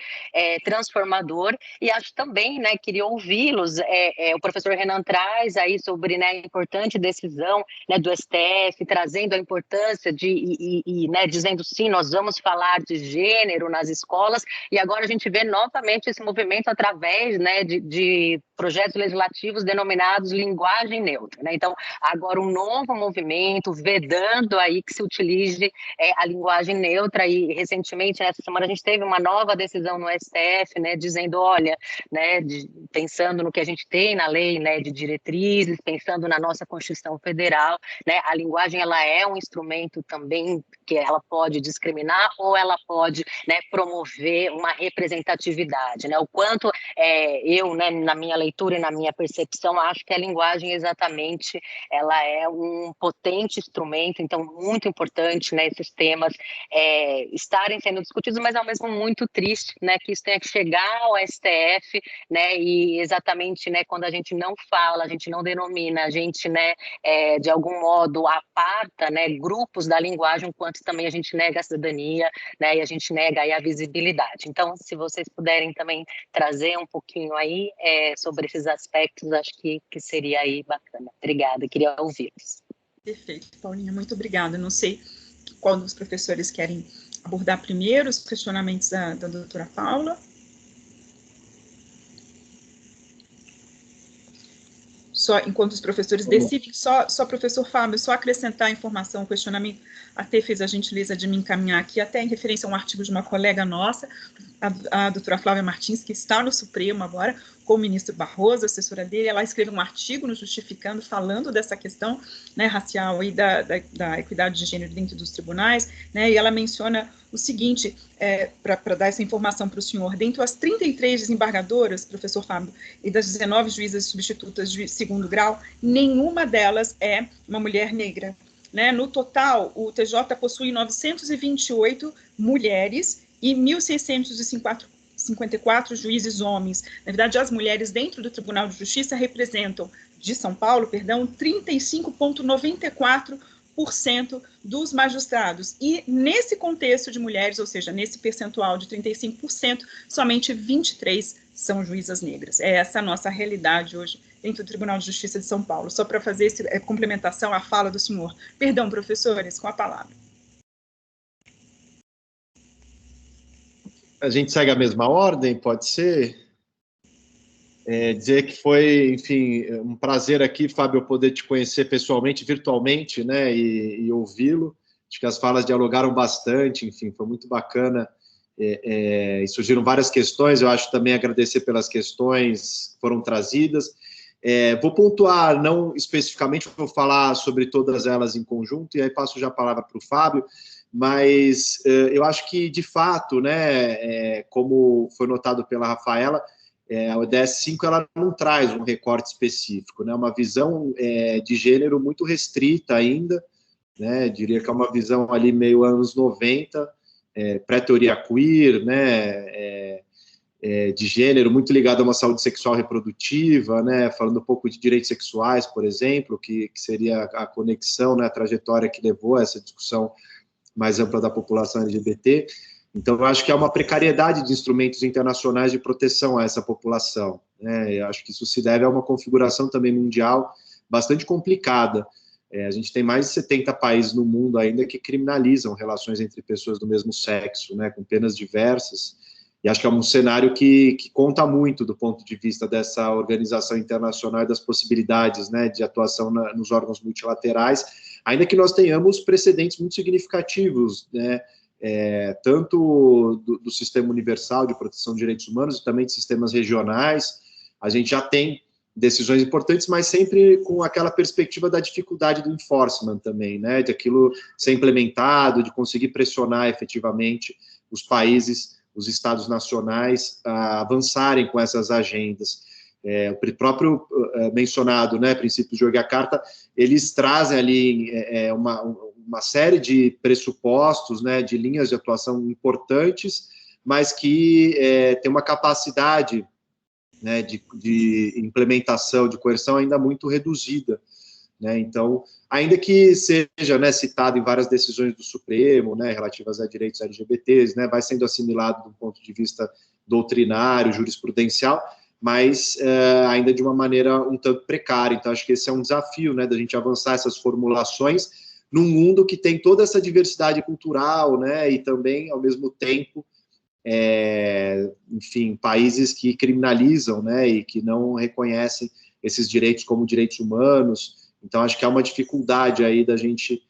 [SPEAKER 5] transformador. E acho também, né, queria ouvi-los, o professor Renan traz aí sobre, né, a importante decisão, né, do STF, trazendo a importância né, dizendo sim, nós vamos falar de gênero nas escolas, e agora a gente vê novamente esse movimento através, né, de projetos legislativos denominados linguagem neutra, né? Então, agora um novo movimento vedando aí que se utilize a linguagem neutra, e recentemente, nessa semana, a gente teve uma nova decisão no STF, né, dizendo, olha, né, pensando no que a gente tem na lei, né, de diretrizes, pensando na nossa Constituição Federal, né, a linguagem ela é um instrumento também que ela pode discriminar ou ela pode, né, promover uma representatividade, né? O quanto eu, né, na minha leitura e na minha percepção, acho que a linguagem exatamente ela é um potente instrumento, então muito importante, né, esses temas estarem sendo discutidos, mas ao mesmo muito triste, né, que isso tenha que chegar ao STF, né, e exatamente, né, quando a gente não fala, a gente não denomina, a gente, né, de algum modo aparta, né, grupos da linguagem, enquanto também a gente nega a cidadania, né, e a gente nega aí a visibilidade. Então, se vocês puderem também trazer um pouquinho aí sobre esses aspectos, acho que seria aí bacana. Obrigada, queria ouvi-los.
[SPEAKER 3] Perfeito, Paulinha, muito obrigada. Não sei qual dos professores querem abordar primeiro os questionamentos da doutora Paula. Só enquanto os professores decidem, só professor Fábio, só acrescentar a informação, o questionamento, a Tê fez a gentileza de me encaminhar aqui, até em referência a um artigo de uma colega nossa, a doutora Flávia Martins, que está no Supremo agora, com o ministro Barroso, assessora dele, ela escreveu um artigo nos justificando, falando dessa questão, né, racial e da equidade de gênero dentro dos tribunais, né, e ela menciona o seguinte, para dar essa informação para o senhor, dentre as 33 desembargadoras, professor Fábio, e das 19 juízas substitutas de segundo grau, nenhuma delas é uma mulher negra. Né? No total, o TJ possui 928 mulheres e 1.654 juízes homens. Na verdade, as mulheres dentro do Tribunal de Justiça representam, de São Paulo, perdão, 35,94% dos magistrados. E nesse contexto de mulheres, ou seja, nesse percentual de 35%, somente 23 são juízas negras. É essa a nossa realidade hoje dentro do Tribunal de Justiça de São Paulo. Só para fazer essa complementação à fala do senhor. Perdão, professores, com a palavra.
[SPEAKER 2] A gente segue a mesma ordem, pode ser? Dizer que foi, enfim, um prazer aqui, Fábio, poder te conhecer pessoalmente, virtualmente, né, e ouvi-lo. Acho que as falas dialogaram bastante, enfim, foi muito bacana. E surgiram várias questões, eu acho também agradecer pelas questões que foram trazidas. Vou pontuar, não especificamente, vou falar sobre todas elas em conjunto, e aí passo já a palavra para o Fábio, mas eu acho que, de fato, né, como foi notado pela Rafaela, a ODS 5 ela não traz um recorte específico, né, uma visão de gênero muito restrita ainda, né, diria que é uma visão ali meio anos 90, pré-teoria queer, né, de gênero, muito ligado a uma saúde sexual reprodutiva, né, falando um pouco de direitos sexuais, por exemplo, que seria a conexão, né, a trajetória que levou a essa discussão mais ampla da população LGBT. Então, eu acho que há uma precariedade de instrumentos internacionais de proteção a essa população, né, eu acho que isso se deve a uma configuração também mundial bastante complicada. A gente tem mais de 70 países no mundo ainda que criminalizam relações entre pessoas do mesmo sexo, né, com penas diversas, e acho que é um cenário que conta muito do ponto de vista dessa organização internacional e das possibilidades, né, de atuação nos órgãos multilaterais, ainda que nós tenhamos precedentes muito significativos, né, tanto do Sistema Universal de Proteção de Direitos Humanos e também de sistemas regionais. A gente já tem, decisões importantes, mas sempre com aquela perspectiva da dificuldade do enforcement também, né, de aquilo ser implementado, de conseguir pressionar efetivamente os países, os estados nacionais a avançarem com essas agendas. O próprio mencionado, né, princípios de Yogyakarta, eles trazem ali uma série de pressupostos, né, de linhas de atuação importantes, mas que tem uma capacidade, né, de implementação, de coerção ainda muito reduzida, né? Então, ainda que seja, né, citado em várias decisões do Supremo, né, relativas a direitos LGBTs, né, vai sendo assimilado do ponto de vista doutrinário, jurisprudencial, mas ainda de uma maneira um tanto precária. Então, acho que esse é um desafio, né, da gente avançar essas formulações num mundo que tem toda essa diversidade cultural, né, e também, ao mesmo tempo, enfim, países que criminalizam, né, e que não reconhecem esses direitos como direitos humanos. Então, acho que há uma dificuldade aí da gente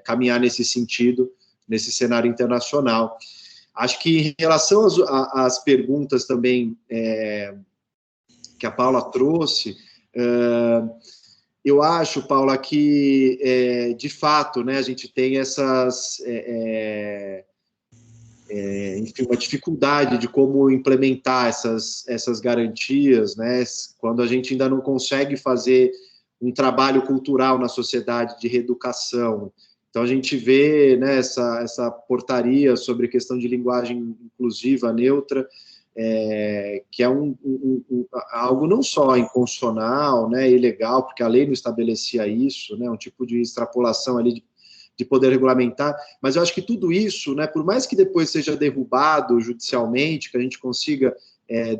[SPEAKER 2] caminhar nesse sentido, nesse cenário internacional. Acho que em relação às perguntas também que a Paula trouxe, eu acho, Paula, que, de fato, né, a gente tem essas... enfim, uma dificuldade de como implementar essas garantias, né, quando a gente ainda não consegue fazer um trabalho cultural na sociedade de reeducação. Então, a gente vê, né, essa portaria sobre questão de linguagem inclusiva, neutra, que é algo não só inconstitucional, né, ilegal, porque a lei não estabelecia isso, né, um tipo de extrapolação ali de poder regulamentar, mas eu acho que tudo isso, né, por mais que depois seja derrubado judicialmente, que a gente consiga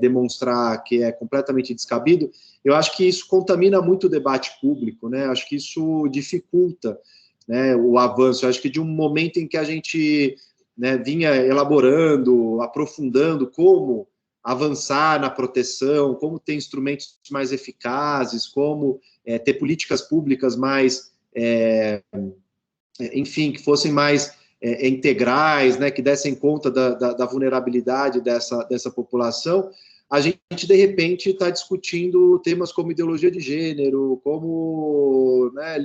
[SPEAKER 2] demonstrar que é completamente descabido, eu acho que isso contamina muito o debate público, né, acho que isso dificulta, né, o avanço. Eu acho que de um momento em que a gente, né, vinha elaborando, aprofundando como avançar na proteção, como ter instrumentos mais eficazes, como ter políticas públicas mais... enfim, que fossem mais integrais, né, que dessem conta da vulnerabilidade dessa população, a gente, de repente, está discutindo temas como ideologia de gênero, como, né,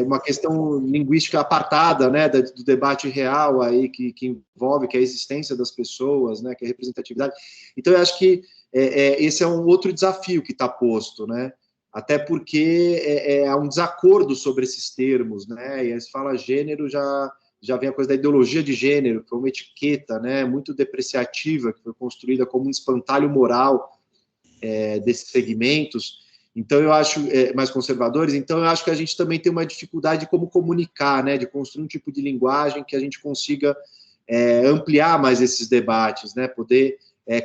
[SPEAKER 2] uma questão linguística apartada, né, do debate real aí, que envolve que é a existência das pessoas, né, que é a representatividade. Então, eu acho que esse é um outro desafio que está posto, né, até porque há um desacordo sobre esses termos, né, e aí se fala gênero, já vem a coisa da ideologia de gênero, que é uma etiqueta, né, muito depreciativa, que foi construída como um espantalho moral desses segmentos. Então, eu acho, mais conservadores, então eu acho que a gente também tem uma dificuldade de como comunicar, né, de construir um tipo de linguagem que a gente consiga ampliar mais esses debates, né, poder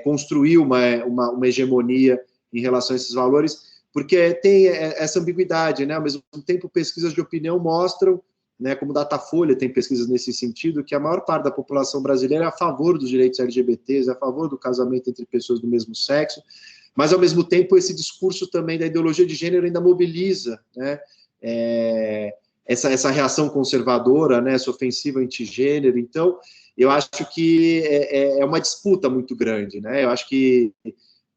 [SPEAKER 2] construir uma hegemonia em relação a esses valores, porque tem essa ambiguidade, né, ao mesmo tempo pesquisas de opinião mostram, né, como Datafolha tem pesquisas nesse sentido, que a maior parte da população brasileira é a favor dos direitos LGBTs, é a favor do casamento entre pessoas do mesmo sexo, mas, ao mesmo tempo, esse discurso também da ideologia de gênero ainda mobiliza, né, essa reação conservadora, né, essa ofensiva antigênero. Então, eu acho que é uma disputa muito grande, né, eu acho que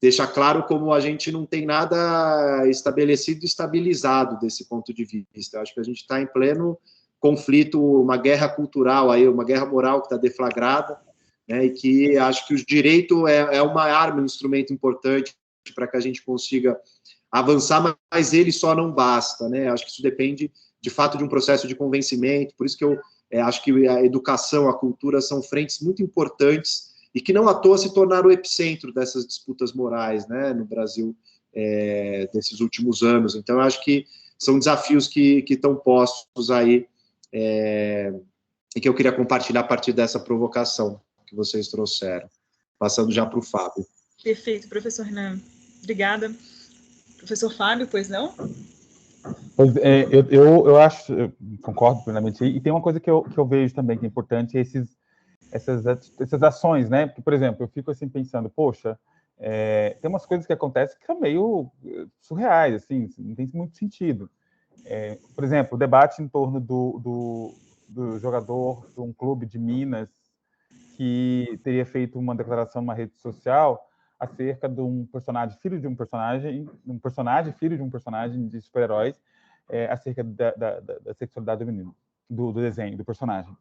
[SPEAKER 2] deixa claro como a gente não tem nada estabelecido e estabilizado desse ponto de vista. Eu acho que a gente está em pleno conflito, uma guerra cultural, aí, uma guerra moral que está deflagrada, né, e que acho que o direito é uma arma, um instrumento importante para que a gente consiga avançar, mas ele só não basta, né? Acho que isso depende, de fato, de um processo de convencimento, por isso que eu acho que a educação, a cultura são frentes muito importantes e que não à toa se tornaram o epicentro dessas disputas morais, né, no Brasil, desses últimos anos. Então, eu acho que são desafios que estão postos aí e que eu queria compartilhar a partir dessa provocação que vocês trouxeram. Passando já para o Fábio.
[SPEAKER 3] Perfeito, professor Renan. Obrigada. Professor Fábio, pois não?
[SPEAKER 4] Pois eu acho, eu concordo plenamente. E tem uma coisa que eu vejo também que é importante, essas ações, né? Porque, por exemplo, eu fico assim pensando, poxa, tem umas coisas que acontecem que são meio surreais, assim, não tem muito sentido. Por exemplo, o debate em torno do jogador de um clube de Minas que teria feito uma declaração numa rede social, acerca de um personagem, filho de um personagem filho de um personagem de super-heróis, acerca da sexualidade do menino, do desenho, do personagem.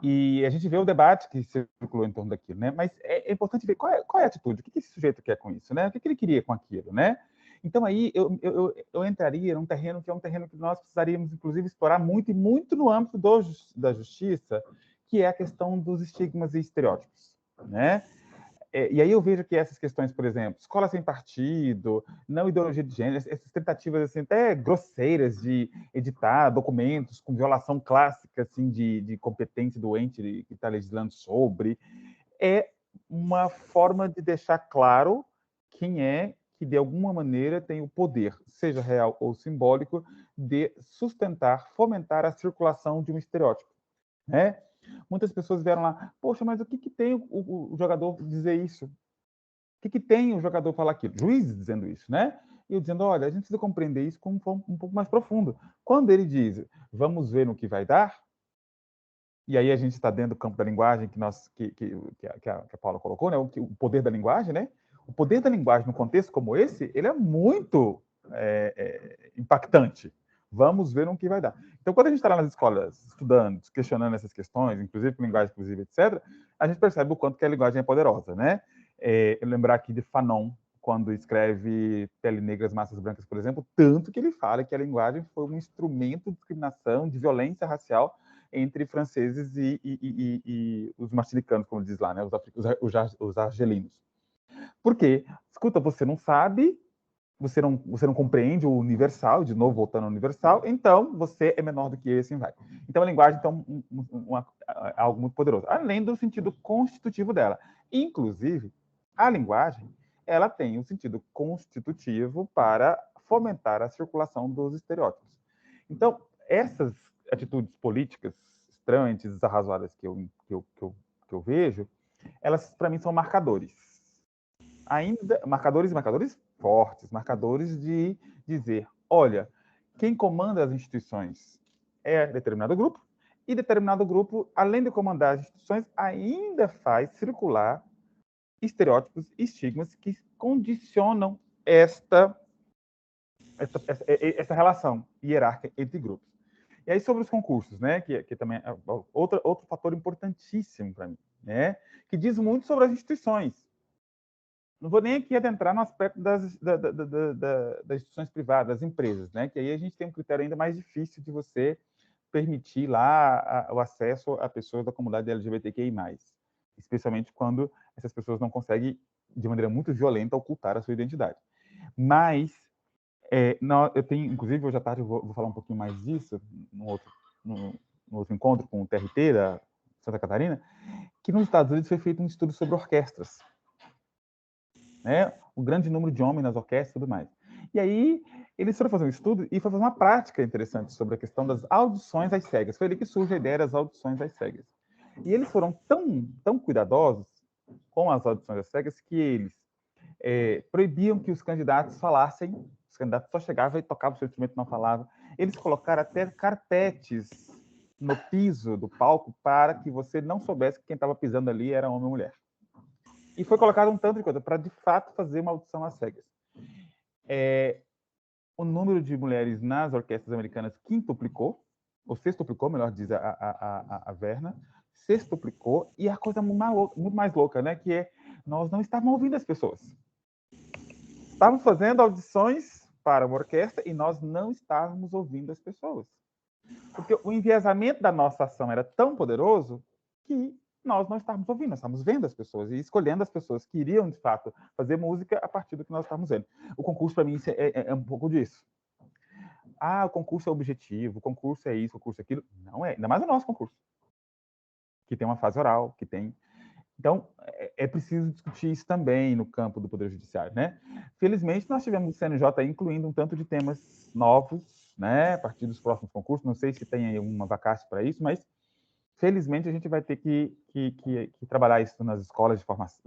[SPEAKER 4] E a gente vê o debate que circulou em torno daquilo, né? Mas é importante ver qual é a atitude, o que esse sujeito quer com isso, né? O que ele queria com aquilo, né? Então aí eu entraria num terreno que é um terreno que nós precisaríamos, inclusive, explorar muito e muito no âmbito da justiça, que é a questão dos estigmas e estereótipos, né? E aí eu vejo que essas questões, por exemplo, escola sem partido, não ideologia de gênero, essas tentativas assim, até grosseiras de editar documentos com violação clássica assim, de competência do ente que está legislando sobre, é uma forma de deixar claro quem é que, de alguma maneira, tem o poder, seja real ou simbólico, de sustentar, fomentar a circulação de um estereótipo, né? Muitas pessoas vieram lá, poxa, mas o que tem o jogador dizer isso? O que tem o jogador falar aquilo? Juízes dizendo isso, né? E eu dizendo, olha, a gente precisa compreender isso com um pouco mais profundo. Quando ele diz, vamos ver no que vai dar, e aí a gente está dentro do campo da linguagem que a Paula colocou, né? O poder da linguagem, né? O poder da linguagem num contexto como esse, ele é muito impactante. Vamos ver no que vai dar. Então, quando a gente está lá nas escolas estudando, questionando essas questões, inclusive com linguagem inclusive, etc., a gente percebe o quanto que a linguagem é poderosa, né? Eu lembrar aqui de Fanon, quando escreve Pele Negra, as Massas Brancas, por exemplo, tanto que ele fala que a linguagem foi um instrumento de discriminação, de violência racial entre franceses e os martinicanos, como diz lá, né? Os argelinos. Por quê? Escuta, você não sabe, você não compreende o universal, de novo voltando ao universal, então você é menor do que ele, assim vai. Então a linguagem é algo muito poderoso, além do sentido constitutivo dela. Inclusive, a linguagem, ela tem um sentido constitutivo para fomentar a circulação dos estereótipos. Então, essas atitudes políticas estranhas, desarrazoadas que eu vejo, elas, para mim, são marcadores. Ainda marcadores fortes, marcadores de dizer, olha, quem comanda as instituições é determinado grupo, e determinado grupo, além de comandar as instituições, ainda faz circular estereótipos e estigmas que condicionam essa relação hierárquica entre grupos. E aí, sobre os concursos, né, que também é outro fator importantíssimo para mim, né, que diz muito sobre as instituições. Não vou nem aqui adentrar no aspecto das instituições privadas, das empresas, né? Que aí a gente tem um critério ainda mais difícil de você permitir lá o acesso a pessoas da comunidade LGBTQI+, especialmente quando essas pessoas não conseguem, de maneira muito violenta, ocultar a sua identidade. Mas, eu tenho, inclusive, hoje à tarde eu vou falar um pouquinho mais disso, no outro encontro com o TRT da Santa Catarina, que nos Estados Unidos foi feito um estudo sobre orquestras, né? O grande número de homens nas orquestras e tudo mais. E aí, eles foram fazer um estudo e foram fazer uma prática interessante sobre a questão das audições às cegas. Foi ali que surge a ideia das audições às cegas. E eles foram tão cuidadosos com as audições às cegas que eles proibiam que os candidatos falassem, os candidatos só chegavam e tocavam o seu instrumento e não falavam. Eles colocaram até carpetes no piso do palco para que você não soubesse que quem estava pisando ali era homem ou mulher. E foi colocado um tanto de coisa para, de fato, fazer uma audição às cegas. O número de mulheres nas orquestras americanas quintuplicou, ou sextuplicou, melhor diz a Verna, sextuplicou, e a coisa muito mais louca, né, que é, nós não estávamos ouvindo as pessoas. Estávamos fazendo audições para uma orquestra e nós não estávamos ouvindo as pessoas. Porque o enviesamento da nossa ação era tão poderoso que nós não estávamos ouvindo, nós estávamos vendo as pessoas e escolhendo as pessoas que iriam, de fato, fazer música a partir do que nós estávamos vendo. O concurso, para mim, é um pouco disso. O concurso é objetivo, o concurso é isso, o concurso é aquilo. Não é, ainda mais o nosso concurso, que tem uma fase oral, que tem... Então, é preciso discutir isso também no campo do Poder Judiciário, né? Felizmente, nós tivemos o CNJ incluindo um tanto de temas novos, né, a partir dos próximos concursos. Não sei se tem aí uma vacância para isso, mas felizmente a gente vai ter que trabalhar isso nas escolas de formação,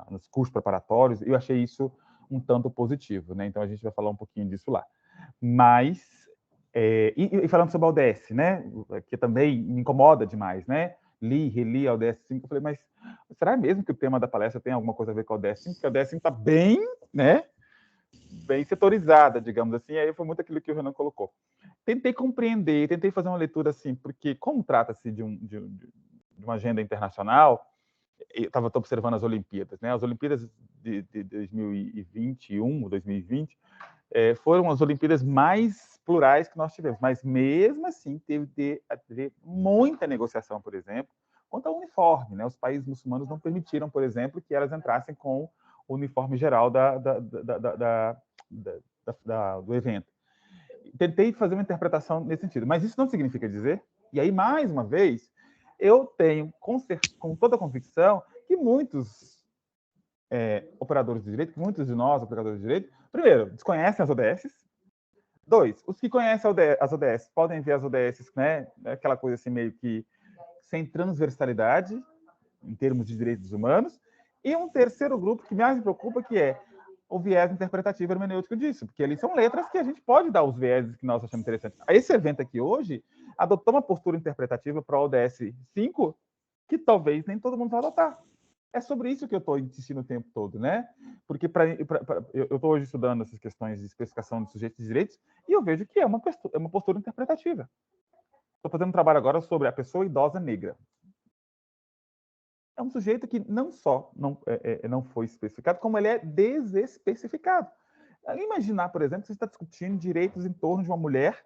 [SPEAKER 4] nos cursos preparatórios. Eu achei isso um tanto positivo, né? Então a gente vai falar um pouquinho disso lá. Mas e falando sobre a ODS, né, que também me incomoda demais, né? reli a ODS 5, eu falei, mas será mesmo que o tema da palestra tem alguma coisa a ver com a ODS 5? Porque a ODS 5 está bem, né, bem setorizada, digamos assim, aí foi muito aquilo que o Renan colocou. Tentei compreender, tentei fazer uma leitura assim, porque como trata-se de uma agenda internacional, eu estava observando as Olimpíadas, né? As Olimpíadas de 2021, 2020, foram as Olimpíadas mais plurais que nós tivemos, mas mesmo assim teve muita negociação, por exemplo, quanto ao uniforme, né? Os países muçulmanos não permitiram, por exemplo, que elas entrassem com o uniforme geral do evento. Tentei fazer uma interpretação nesse sentido, mas isso não significa dizer, e aí, mais uma vez, eu tenho com toda a convicção que muitos operadores de direito, que muitos de nós, operadores de direito, primeiro, desconhecem as ODSs. 2, os que conhecem as ODS podem ver as ODS, né, aquela coisa assim meio que sem transversalidade em termos de direitos humanos. E um terceiro grupo que mais me preocupa, que é o viés interpretativo hermenêutico disso, porque ali são letras que a gente pode dar os vieses que nós achamos interessantes. Esse evento aqui hoje adotou uma postura interpretativa para a ODS 5 que talvez nem todo mundo vai adotar. É sobre isso que eu estou insistindo o tempo todo, né? Porque eu estou hoje estudando essas questões de especificação de sujeitos de direitos e eu vejo que é uma postura interpretativa. Estou fazendo um trabalho agora sobre a pessoa idosa negra. É um sujeito que não só não foi especificado, como ele é desespecificado. Imaginar, por exemplo, que você está discutindo direitos em torno de uma mulher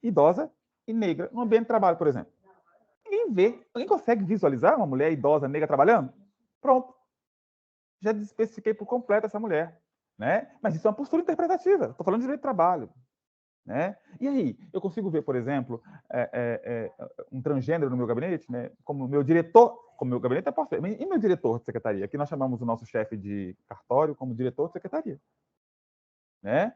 [SPEAKER 4] idosa e negra no ambiente de trabalho, por exemplo. Ninguém consegue visualizar uma mulher idosa negra trabalhando? Pronto. Já desespecifiquei por completo essa mulher, né? Mas isso é uma postura interpretativa. Estou falando de direito de trabalho, né? E aí, eu consigo ver, por exemplo, um transgênero no meu gabinete, né? Como meu diretor, como meu gabinete é parceiro, e meu diretor de secretaria? Aqui nós chamamos o nosso chefe de cartório como diretor de secretaria, né?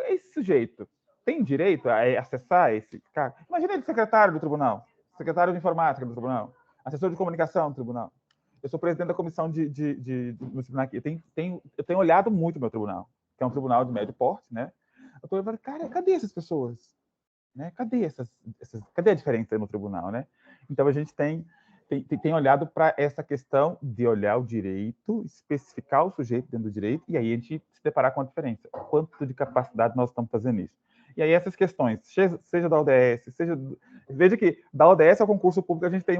[SPEAKER 4] Esse sujeito tem direito a acessar esse cara? Imagina ele secretário do tribunal, secretário de informática do tribunal, assessor de comunicação do tribunal. Eu sou presidente da comissão do tribunal aqui. Eu tenho olhado muito o meu tribunal, que é um tribunal de médio porte, né? Eu tô falando, cara, cadê essas pessoas? Né? Cadê cadê a diferença no tribunal, né? Então a gente tem olhado para essa questão de olhar o direito, especificar o sujeito dentro do direito, e aí a gente se deparar com a diferença. Quanto de capacidade nós estamos fazendo isso? E aí essas questões, seja da ODS, veja que da ODS ao concurso público a gente tem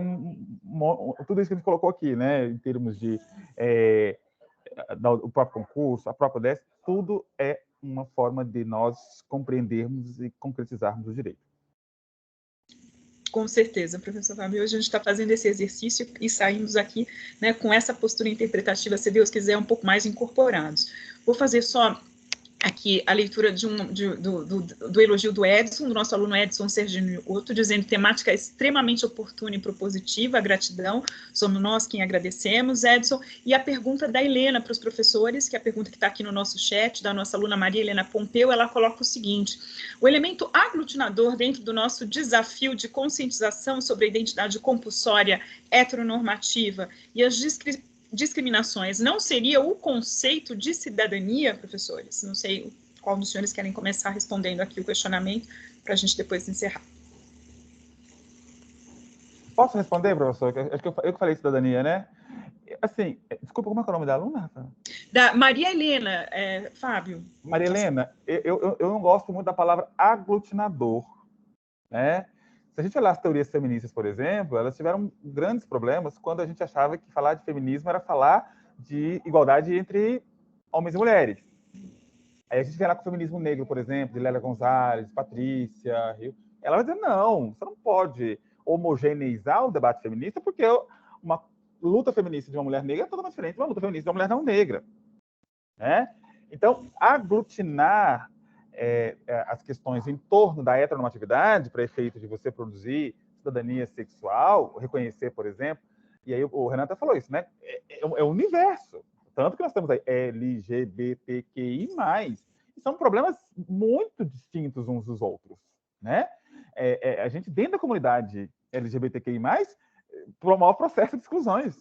[SPEAKER 4] tudo isso que a gente colocou aqui, né? Em termos de o próprio concurso, a própria ODS, tudo é uma forma de nós compreendermos e concretizarmos o direito.
[SPEAKER 3] Com certeza, professor Fábio. Hoje a gente está fazendo esse exercício e saímos aqui, né, com essa postura interpretativa, se Deus quiser, um pouco mais incorporados. Vou fazer só aqui a leitura do elogio do Edson, do nosso aluno Edson Serginho Otto, dizendo temática extremamente oportuna e propositiva, gratidão, somos nós quem agradecemos, Edson, e a pergunta da Helena para os professores, que é a pergunta que está aqui no nosso chat, da nossa aluna Maria Helena Pompeu, ela coloca o seguinte: o elemento aglutinador dentro do nosso desafio de conscientização sobre a identidade compulsória heteronormativa e as discriminações não seria o conceito de cidadania, professores? Não sei qual dos senhores querem começar respondendo aqui o questionamento, para a gente depois encerrar.
[SPEAKER 4] Posso responder, professor? Acho que eu que falei cidadania, né? Assim, desculpa, como é o nome da aluna, Rafa?
[SPEAKER 3] Da Maria Helena, Fábio.
[SPEAKER 4] Maria Helena, eu não gosto muito da palavra aglutinador, né? Se a gente olhar as teorias feministas, por exemplo, elas tiveram grandes problemas quando a gente achava que falar de feminismo era falar de igualdade entre homens e mulheres. Aí a gente vê lá com o feminismo negro, por exemplo, de Lélia Gonzalez, Patrícia, ela vai dizer, não, você não pode homogeneizar o debate feminista, porque uma luta feminista de uma mulher negra é totalmente diferente de uma luta feminista de uma mulher não negra, né? Então, aglutinar as questões em torno da heteronormatividade para efeito de você produzir cidadania sexual, reconhecer, por exemplo, e aí o Renan até falou isso, né? É o universo. Tanto que nós temos aí LGBTQI+. E são problemas muito distintos uns dos outros, né? A gente, dentro da comunidade LGBTQI+, promove processo de exclusões.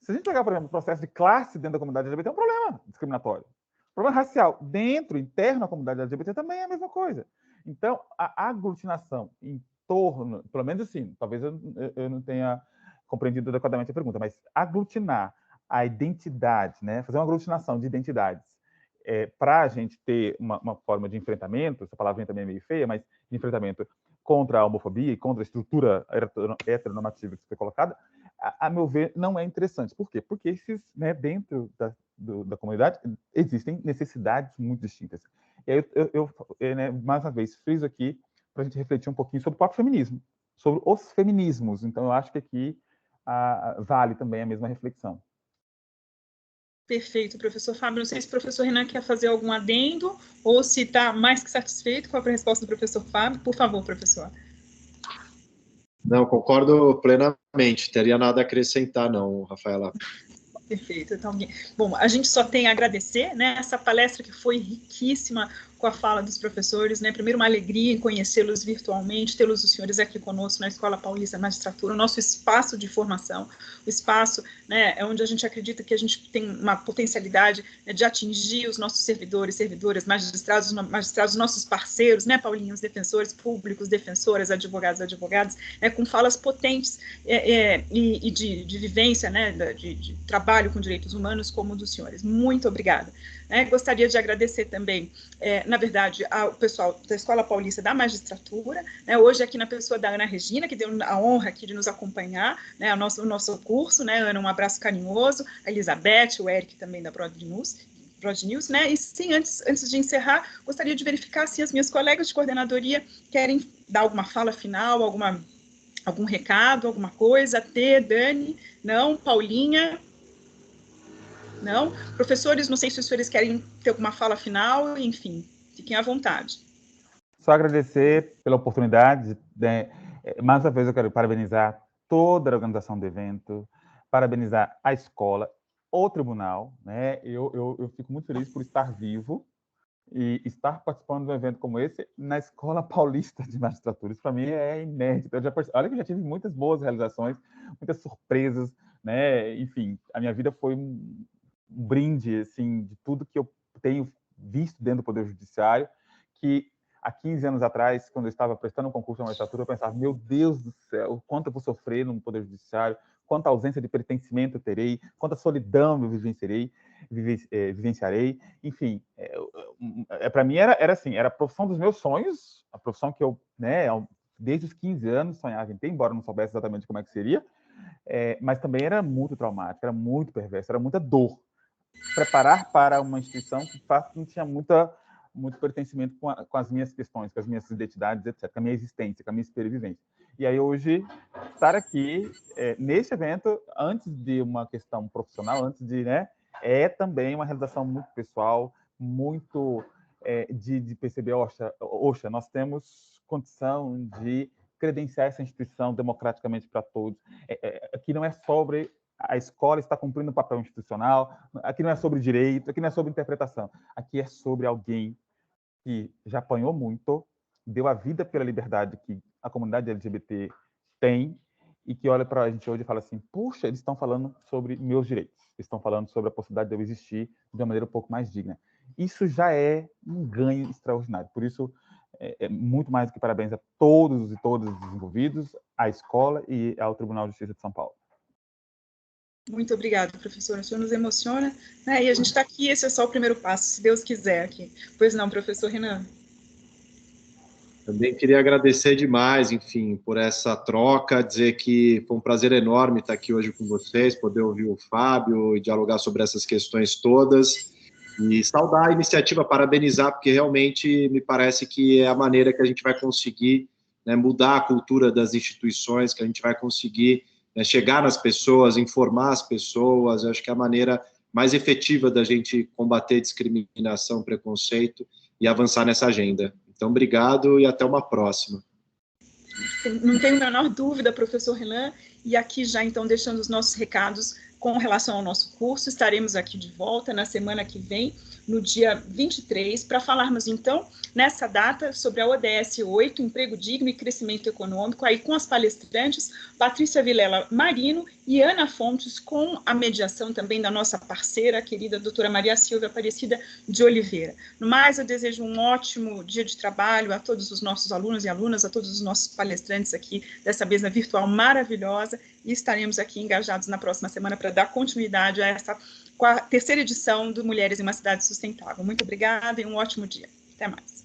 [SPEAKER 4] Se a gente pegar, por exemplo, o processo de classe dentro da comunidade LGBT, é um problema discriminatório. O problema racial dentro, interno da comunidade LGBT também é a mesma coisa. Então, a aglutinação em torno, pelo menos assim, talvez eu não tenha compreendido adequadamente a pergunta, mas aglutinar a identidade, né, fazer uma aglutinação de identidades, para a gente ter uma forma de enfrentamento, essa palavrinha também é meio feia, mas de enfrentamento contra a homofobia e contra a estrutura heteronormativa que foi colocada, a meu ver, não é interessante. Por quê? Porque esses, né, dentro da comunidade existem necessidades muito distintas. E aí eu né, mais uma vez, friso aqui para a gente refletir um pouquinho sobre o próprio feminismo, sobre os feminismos. Então, eu acho que aqui vale também a mesma reflexão.
[SPEAKER 3] Perfeito, professor Fábio. Não sei se o professor Renan quer fazer algum adendo ou se está mais que satisfeito com a resposta do professor Fábio. Por favor, professor.
[SPEAKER 2] Não, concordo plenamente. Teria nada a acrescentar, não, Rafaela.
[SPEAKER 3] Perfeito. Então, bom, a gente só tem a agradecer, né, essa palestra que foi riquíssima com a fala dos professores, né, primeiro uma alegria em conhecê-los virtualmente, tê-los os senhores aqui conosco na Escola Paulista de Magistratura, o nosso espaço de formação, o espaço, né, é onde a gente acredita que a gente tem uma potencialidade, né, de atingir os nossos servidores, servidoras, magistrados, nossos parceiros, né, Paulinho, os defensores públicos, defensoras, advogadas, né, com falas potentes e de vivência, né, de trabalho com direitos humanos como o dos senhores. Muito obrigada. Gostaria de agradecer também, na verdade, ao pessoal da Escola Paulista da Magistratura, né, hoje aqui na pessoa da Ana Regina, que deu a honra aqui de nos acompanhar, né, o nosso curso, né, Ana, um abraço carinhoso, a Elizabeth, o Eric também da Broad News, né, e sim, antes de encerrar, gostaria de verificar se as minhas colegas de coordenadoria querem dar alguma fala final, algum recado, alguma coisa, Dani, não, Paulinha... Não? Professores, não sei se os senhores querem ter alguma fala final, enfim, fiquem à vontade.
[SPEAKER 4] Só agradecer pela oportunidade, né? Mais uma vez eu quero parabenizar toda a organização do evento, parabenizar a escola, o tribunal, né? Eu fico muito feliz por estar vivo e estar participando de um evento como esse na Escola Paulista de Magistratura. Isso para mim é inédito. Olha que eu já tive muitas boas realizações, muitas surpresas, né? Enfim, a minha vida foi um brinde, assim, de tudo que eu tenho visto dentro do Poder Judiciário, que há 15 anos atrás, quando eu estava prestando um concurso de magistratura, eu pensava, meu Deus do céu, o quanto eu vou sofrer no Poder Judiciário, quanta ausência de pertencimento eu terei, quanta solidão eu vivenciarei, enfim, para mim era assim, era a profissão dos meus sonhos, a profissão que eu, né, desde os 15 anos sonhava em ter, embora não soubesse exatamente como é que seria, mas também era muito traumático, era muito perverso, era muita dor. Preparar para uma instituição que, de fato, não tinha muito pertencimento com as minhas questões, com as minhas identidades, etc., com a minha existência, com a minha sobrevivência. E aí, hoje, estar aqui, neste evento, antes de uma questão profissional, antes de, né, é também uma realização muito pessoal, muito de perceber, oxa, nós temos condição de credenciar essa instituição democraticamente para todos. Aqui não é sobre a escola está cumprindo um papel institucional, aqui não é sobre direito, aqui não é sobre interpretação, aqui é sobre alguém que já apanhou muito, deu a vida pela liberdade que a comunidade LGBT tem e que olha para a gente hoje e fala assim, puxa, eles estão falando sobre meus direitos, eles estão falando sobre a possibilidade de eu existir de uma maneira um pouco mais digna. Isso já é um ganho extraordinário, por isso muito mais do que parabéns a todos e todas os envolvidos, à escola e ao Tribunal de Justiça de São Paulo.
[SPEAKER 3] Muito obrigada, professora. O senhor nos emociona, né? E a gente está aqui, esse é só o primeiro passo, se Deus quiser aqui. Pois não, professor Renan?
[SPEAKER 2] Também queria agradecer demais, enfim, por essa troca, dizer que foi um prazer enorme estar aqui hoje com vocês, poder ouvir o Fábio e dialogar sobre essas questões todas, e saudar a iniciativa, parabenizar, porque realmente me parece que é a maneira que a gente vai conseguir, né, mudar a cultura das instituições, que a gente vai conseguir chegar nas pessoas, informar as pessoas. Eu acho que é a maneira mais efetiva da gente combater discriminação, preconceito e avançar nessa agenda. Então, obrigado e até uma próxima.
[SPEAKER 3] Não tenho a menor dúvida, professor Renan, e aqui já, então, deixando os nossos recados com relação ao nosso curso, estaremos aqui de volta na semana que vem, no dia 23, para falarmos, então, nessa data, sobre a ODS 8, Emprego Digno e Crescimento Econômico, aí com as palestrantes Patrícia Vilela Marino e Ana Fontes, com a mediação também da nossa parceira, a querida doutora Maria Silvia Aparecida de Oliveira. No mais, eu desejo um ótimo dia de trabalho a todos os nossos alunos e alunas, a todos os nossos palestrantes aqui dessa mesa virtual maravilhosa, e estaremos aqui engajados na próxima semana para dar continuidade a essa terceira edição do Mulheres em uma Cidade Sustentável. Muito obrigada e um ótimo dia. Até mais.